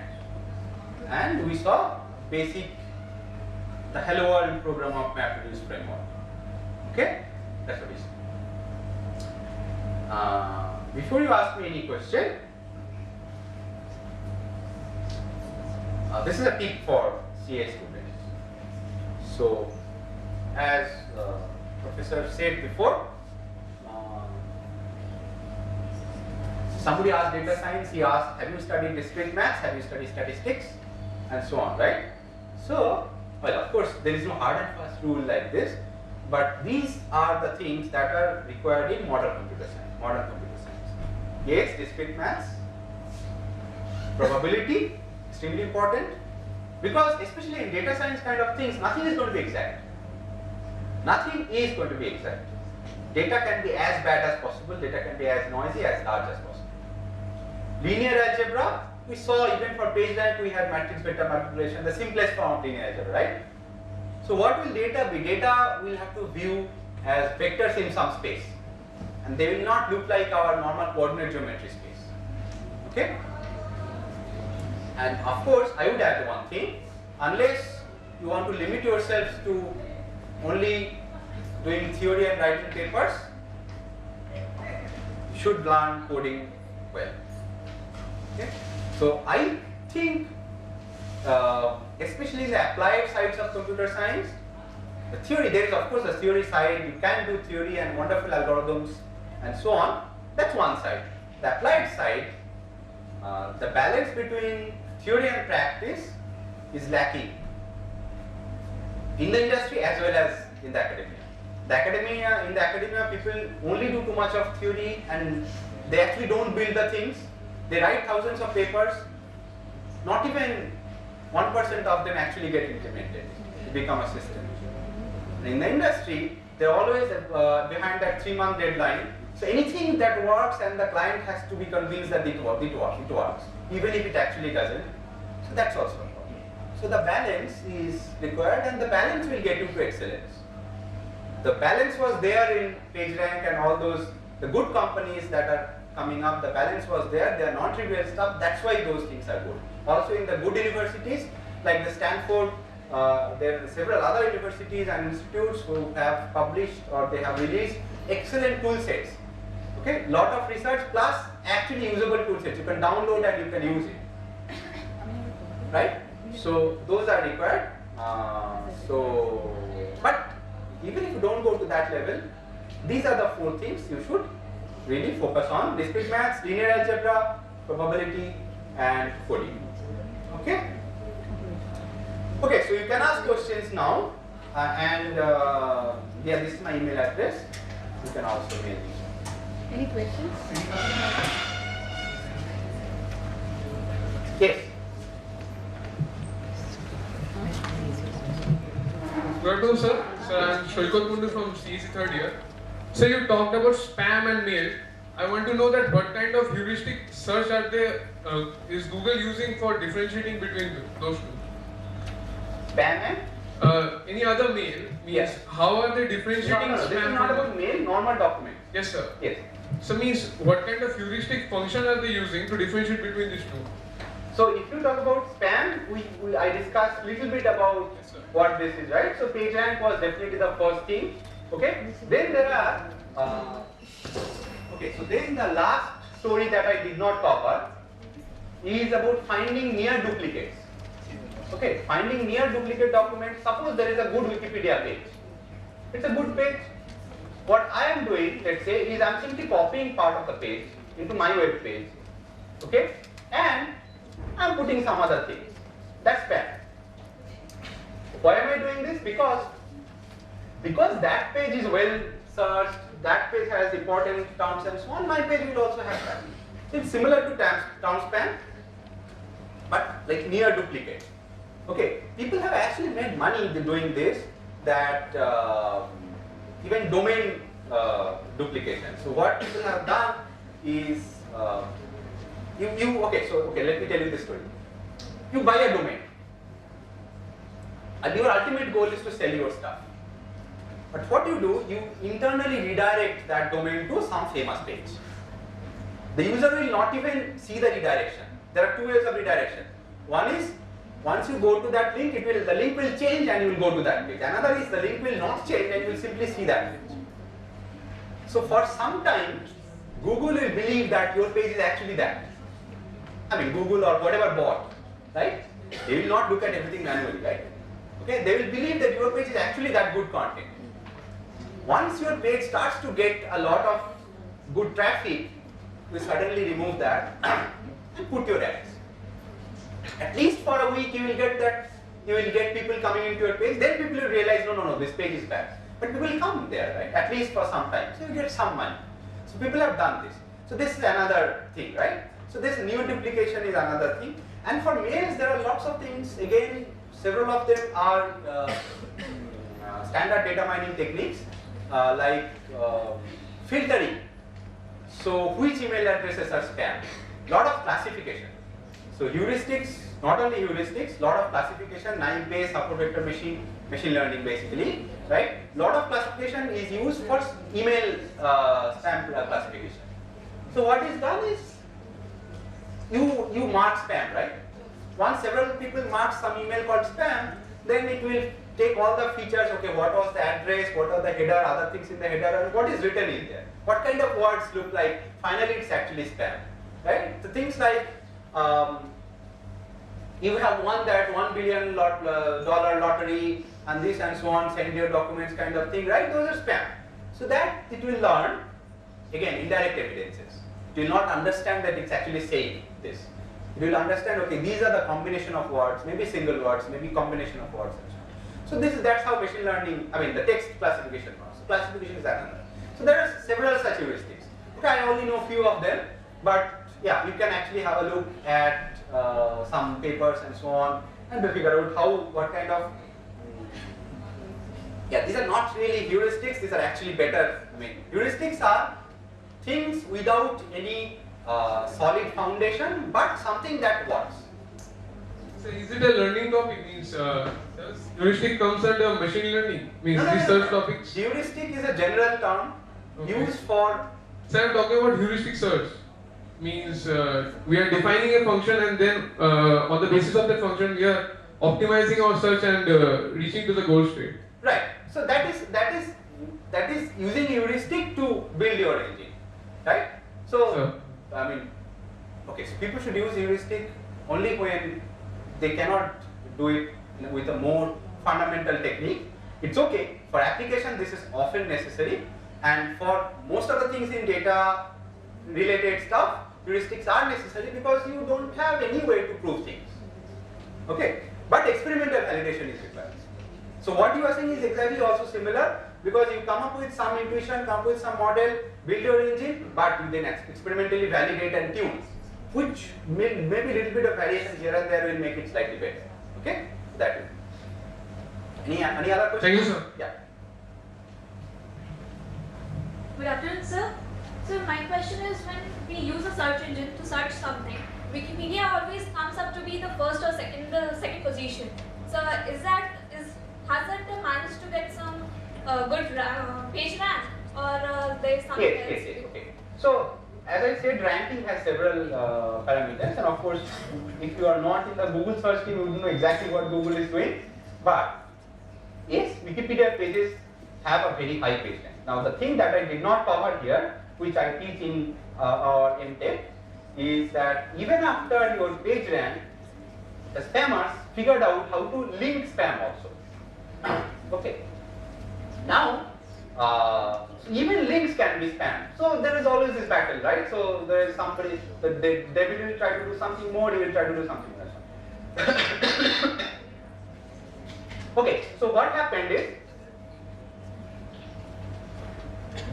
and we saw basic the Hello World program of MapReduce framework. Okay, that's what we saw. Before you ask me any question, this is a tip for CA students. So, as Professor said before, somebody asked data science, he asked, have you studied discrete maths, have you studied statistics, and so on, right? So, well, of course, there is no hard and fast rule like this, but these are the things that are required in modern computer science. Yes, discrete maths, probability, extremely important, because especially in data science kind of things, nothing is going to be exact. Nothing is going to be exact. Data can be as bad as possible, data can be as noisy, as large as possible. Linear algebra, we saw even for PageRank we had matrix vector multiplication, the simplest form of linear algebra, right? So what will data be? Data we'll have to view as vectors in some space, and they will not look like our normal coordinate geometry space. Okay? And of course, I would add one thing, unless you want to limit yourselves to only doing theory and writing papers, you should learn coding well. Okay? So I think, especially in the applied sides of computer science, the theory, there is of course the theory side, you can do theory and wonderful algorithms and so on, that's one side. The applied side, the balance between theory and practice is lacking in the industry as well as in the academia. In the academia, people only do too much of theory and they actually don't build the things. They write thousands of papers, not even 1% of them actually get implemented to become a system. In the industry, they're always behind that 3-month deadline. So anything that works and the client has to be convinced that it works, even if it actually doesn't. So that's also a problem. So the balance is required, and the balance will get you to excellence. The balance was there in PageRank and all those, the good companies that are coming up, the balance was there, they are non-trivial stuff, that's why those things are good. Also in the good universities, like the Stanford, there are several other universities and institutes who have published or they have released excellent tool sets. Okay, lot of research plus actually usable tool sets. You can download and you can use it. Right? So those are required. But even if you don't go to that level, These are the 4 things you should really focus on: discrete maths, linear algebra, probability, and coding. Okay? Okay, so you can ask questions now, yeah, this is my email address. You can also mail me. Any questions? Yes. Good afternoon, sir. Sir, I'm Shoykot Mundu from CEC third year. So you talked about spam and mail. I want to know that what kind of heuristic search are they, is Google using for differentiating between those two? Spam and? Any other mail means Yes. how are they differentiating No, this spam is not from- about mail, normal document. Yes, sir. Yes. So means what kind of heuristic function are they using to differentiate between these two? So if you talk about spam, I discussed little bit about Yes, sir. what this is, right? So PageRank was definitely the first thing. Okay. Then there are okay. So then the last story that I did not cover is about finding near duplicates. Okay, finding near duplicate documents. Suppose there is a good Wikipedia page. It's a good page. What I am doing, let's say, is I am simply copying part of the page into my web page. Okay, and I am putting some other things. That's bad. Why am I doing this? Because that page is well searched, that page has important terms and so on, my page will also have that. It's similar to term spam, but like near duplicate. Okay, people have actually made money doing this, that even domain duplication. So what people have done is, okay, let me tell you this story. You buy a domain, and your ultimate goal is to sell your stuff. But what you do, you internally redirect that domain to some famous page. The user will not even see the redirection. There are 2 ways of redirection. One is, once you go to that link, the link will change and you will go to that page. Another is the link will not change and you will simply see that page. So for some time, Google will believe that your page is actually that. I mean, Google or whatever bot, right? They will not look at everything manually, right? Okay, they will believe that your page is actually that good content. Once your page starts to get a lot of good traffic, you suddenly remove that and put your ads. At least for a week you will get that, you will get people coming into your page, then people will realize, no, this page is bad. But people will come there, right? At least for some time. So you get some money. So people have done this. So this is another thing, right? So this new duplication is another thing. And for mails, there are lots of things. Again, several of them are standard data mining techniques, like filtering. So which email addresses are spam? Lot of classification. So heuristics, not only heuristics, lot of classification, naive-based, support vector machine learning basically, right? Lot of classification is used for email spam classification. So what is done is, you mark spam, right? Once several people mark some email called spam, then it will take all the features, okay, what was the address, what are the header, other things in the header, and what is written in there. What kind of words look like, finally it's actually spam, right? So things like, you have won that $1 billion lottery and this and so on, send your documents kind of thing, right? Those are spam. So that it will learn, again, indirect evidences. It will not understand that it's actually saying this. It will understand, okay, these are the combination of words, maybe single words, maybe combination of words and so on. So that's how machine learning, the text classification works. So classification is another. So there are several such heuristics. Okay, I only know a few of them, but yeah, you can actually have a look at some papers and so on, and to figure out what kind of, these are not really heuristics, these are actually better. Heuristics are things without any solid foundation, but something that works. So is it a learning topic? Means heuristic comes under machine learning? Means No. research topics? Heuristic is a general term used for. So I'm talking about heuristic search. Means we are defining a function and then on the basis of that function we are optimizing our search and reaching to the goal state. Right. So that is using heuristic to build your engine, right? So okay. So people should use heuristic only when they cannot do it with a more fundamental technique. It's okay for application. This is often necessary, And for most of the things in data related stuff, heuristics are necessary because you don't have any way to prove things. Okay, but experimental validation is required. So what you are saying is exactly also similar, because you come up with some intuition, come up with some model, build your engine, but you then experimentally validate and tune, which maybe a little bit of variation here and there will make it slightly better. Okay, that is. Any other questions? Thank you, sir. Yeah. Good afternoon, sir. So my question is, when we use a search engine to search something, Wikipedia always comes up to be the first or second position. So has that managed to get some good page rank, or there is something else? Yes. Okay. So as I said, ranking has several parameters, and of course, if you are not in the Google search team, you will know exactly what Google is doing. But yes, Wikipedia pages have a very high page rank. Now, the thing that I did not cover here, which I teach in our MTech, is that even after your page rank, the spammers figured out how to link spam also. Okay. Now, even links can be spam. So there is always this battle, right? So there is somebody that they will try to do something more, they will try to do something less. Okay. So what happened is,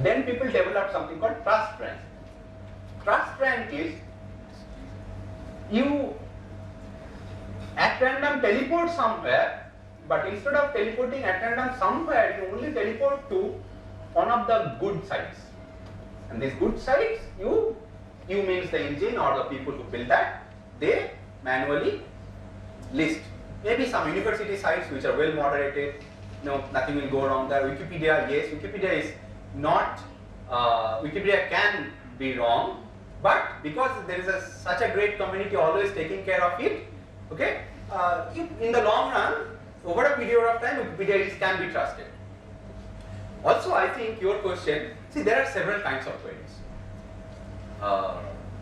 then people developed something called trust rank. Trust rank is you at random teleport somewhere, but instead of teleporting at random somewhere, you only teleport to one of the good sites. And these good sites, you means the engine or the people who build that, they manually list. Maybe some university sites which are well moderated, no, nothing will go wrong there. Wikipedia, yes, Wikipedia is not, Wikipedia can be wrong, but because there is such a great community always taking care of it, okay, in the long run, over a period of time, Wikipedia can be trusted. Also, I think your question, see, there are several kinds of queries.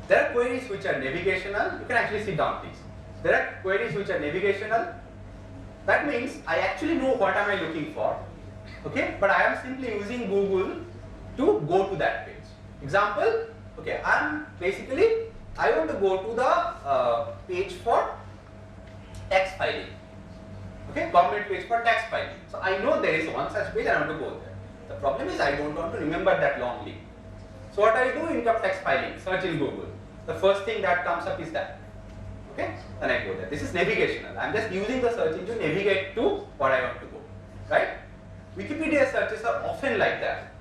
There are queries which are navigational. You can actually sit down, please. There are queries which are navigational. That means I actually know what am I looking for, okay, but I am simply using Google to go to that page. Example, okay, I want to go to the page for tax filing, okay, government page for tax filing. So I know there is one such page, I want to go there. The problem is I don't want to remember that long link. So what I do, income tax filing, search in Google. The first thing that comes up is that. Okay, then I go there. This is navigational. I'm just using the search engine to navigate to what I want to go. Right? Wikipedia searches are often like that.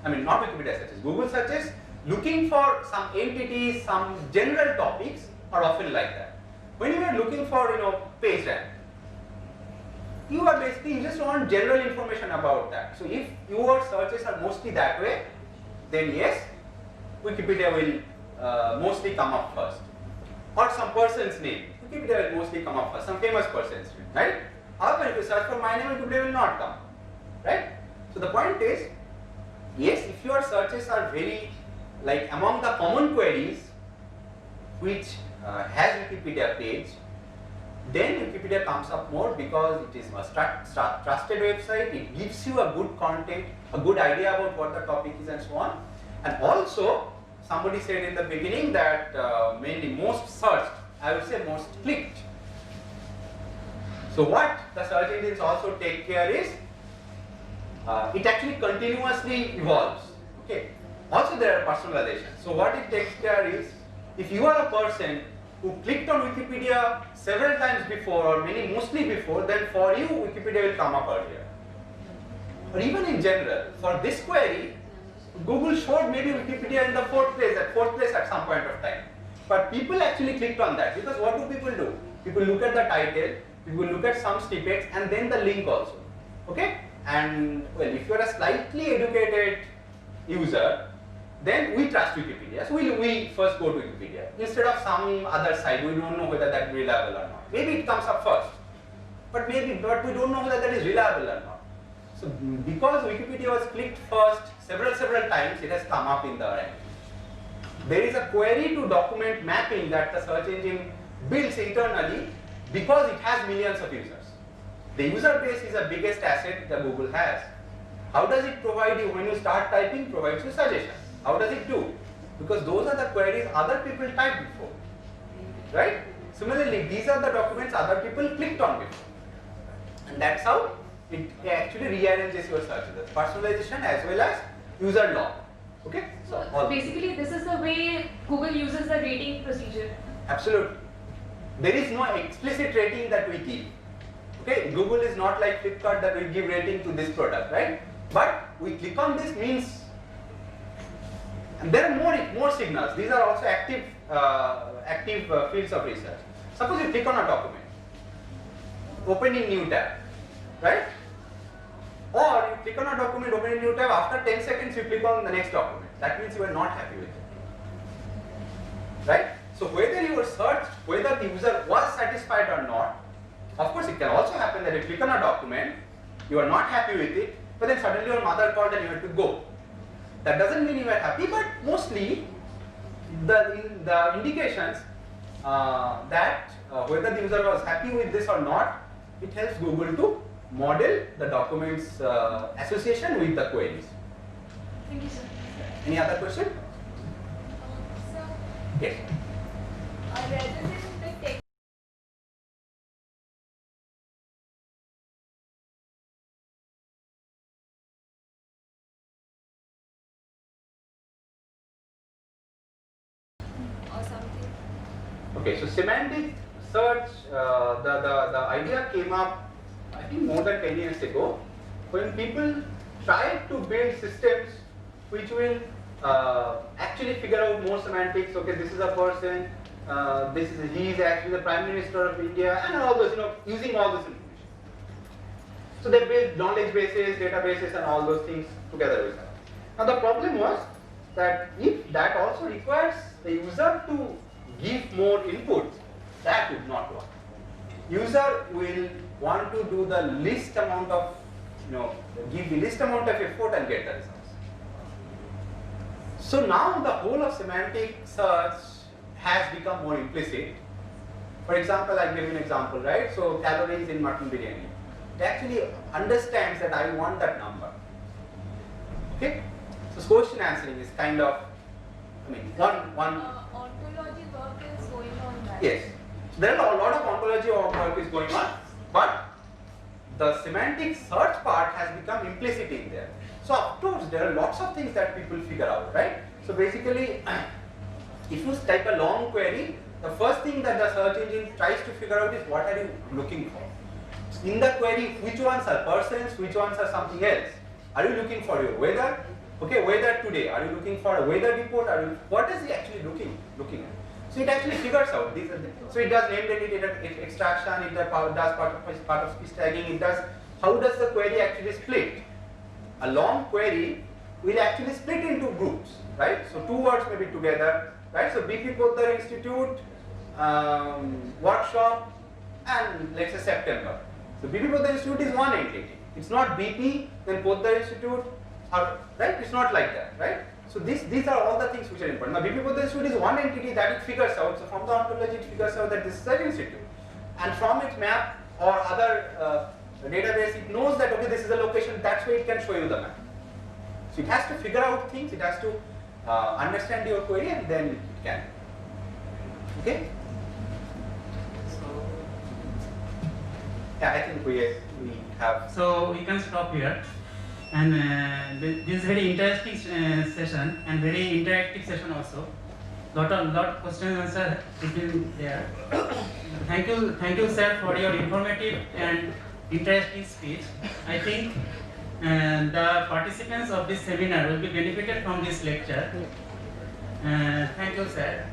I mean, not Wikipedia searches, Google searches, looking for some entities, some general topics are often like that. When you are looking for, page rank, you just want general information about that. So if your searches are mostly that way, then yes, Wikipedia will mostly come up first. Or some person's name, Wikipedia will mostly come up first, some famous person's name, right? However, if you search for my name, Wikipedia will not come, right? So the point is, yes, if your searches are very, like among the common queries which has Wikipedia page, then Wikipedia comes up more because it is a trusted website, it gives you a good content, a good idea about what the topic is and so on. And also, somebody said in the beginning that mainly most searched, I would say most clicked. So what the search engines also take care is, it actually continuously evolves. Okay. Also there are personalizations. So what it takes care is, if you are a person who clicked on Wikipedia several times before or mostly before, then for you Wikipedia will come up earlier. Or even in general, for this query, Google showed maybe Wikipedia in the fourth place at some point of time. But people actually clicked on that because what do people do? People look at the title, people look at some snippets and then the link also. Okay? And well, if you are a slightly educated user, then we trust Wikipedia. So we first go to Wikipedia instead of some other site. We don't know whether that is reliable or not. Maybe it comes up first, but we don't know whether that is reliable or not. So because Wikipedia was clicked first several times, it has come up in the rank. There is a query to document mapping that the search engine builds internally because it has millions of users. The user base is the biggest asset that Google has. How does it provide you when you start typing? Provides you suggestions. How does it do? Because those are the queries other people typed before, right? Similarly, these are the documents other people clicked on before, and that's how it actually rearranges your search. That's personalization as well as user log. Okay. So all- basically, this is the way Google uses the rating procedure. Absolutely. There is no explicit rating that we give. Okay, Google is not like Flipkart that we give rating to this product, right? But we click on this means, and there are more signals. These are also active fields of research. Suppose you click on a document, open in new tab, right? Or you click on a document, open in new tab. After 10 seconds, you click on the next document. That means you are not happy with it, right? So whether your search, whether the user was satisfied or not, of course it can also happen that you click on a document, you are not happy with it, but then suddenly your mother called and you have to go. That doesn't mean you are happy, but mostly the indications that whether the user was happy with this or not, it helps Google to model the document's association with the queries. Thank you, sir. Any other question? So, Yes. rather than the text or something. Okay, so semantic search, the idea came up, I think more than 10 years ago, when people tried to build systems which will actually figure out more semantics. Okay, this is a person, he is actually the Prime Minister of India, and all those, using all this information. So they built knowledge bases, databases, and all those things together with that. Now the problem was that if that also requires the user to give more inputs, that would not work. User will want to do the least amount of, give the least amount of effort and get the results. So now the whole of semantic search has become more implicit. For example, I'll give you an example, right? So calories in mutton biryani. It actually understands that I want that number. Okay? So question answering is kind of, one. Ontology work is going on that. Yes. So there are a lot of ontology work is going on, but the semantic search part has become implicit in there. So of course there are lots of things that people figure out, right? So basically, if you type a long query, the first thing that the search engine tries to figure out is what are you looking for. In the query, which ones are persons, which ones are something else. Are you looking for your weather? Okay, weather today. Are you looking for a weather report? What is he actually looking at? So it actually figures out these. So it does name entity extraction. It does part of speech tagging. It does. How does the query actually split? A long query will actually split into groups, right? So two words may be together, right? So BP Poddar Institute workshop and let's say September. So BP Poddar Institute is one entity. It's not BP then Poddar Institute, right? It's not like that, right? So these are all the things which are important. Now BP Poddar Institute is one entity that it figures out. So from the ontology it figures out that this is an institute, and from its map or other database it knows that okay, this is a location. That's why it can show you the map. So it has to figure out things. It has to understand your query, and then it can. Okay. So yeah, I think we have. So we can stop here. And this is very interesting session and very interactive session also. Lot of questions and answers has been there. Thank you, sir, for your informative and interesting speech. I think the participants of this seminar will be benefited from this lecture. Thank you, sir.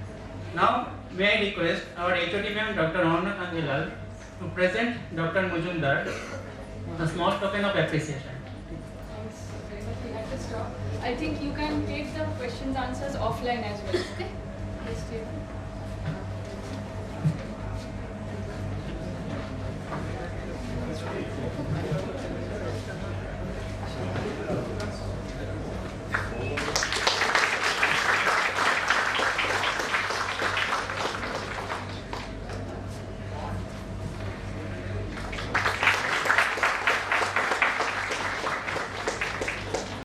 Now, may I request our HOD ma'am, Dr. Ramana Kandilal, to present Dr. Mujumdar a small token of appreciation. Thanks very much. We have to stop. I think you can take the questions answers offline as well. Okay? Yes, Stephen.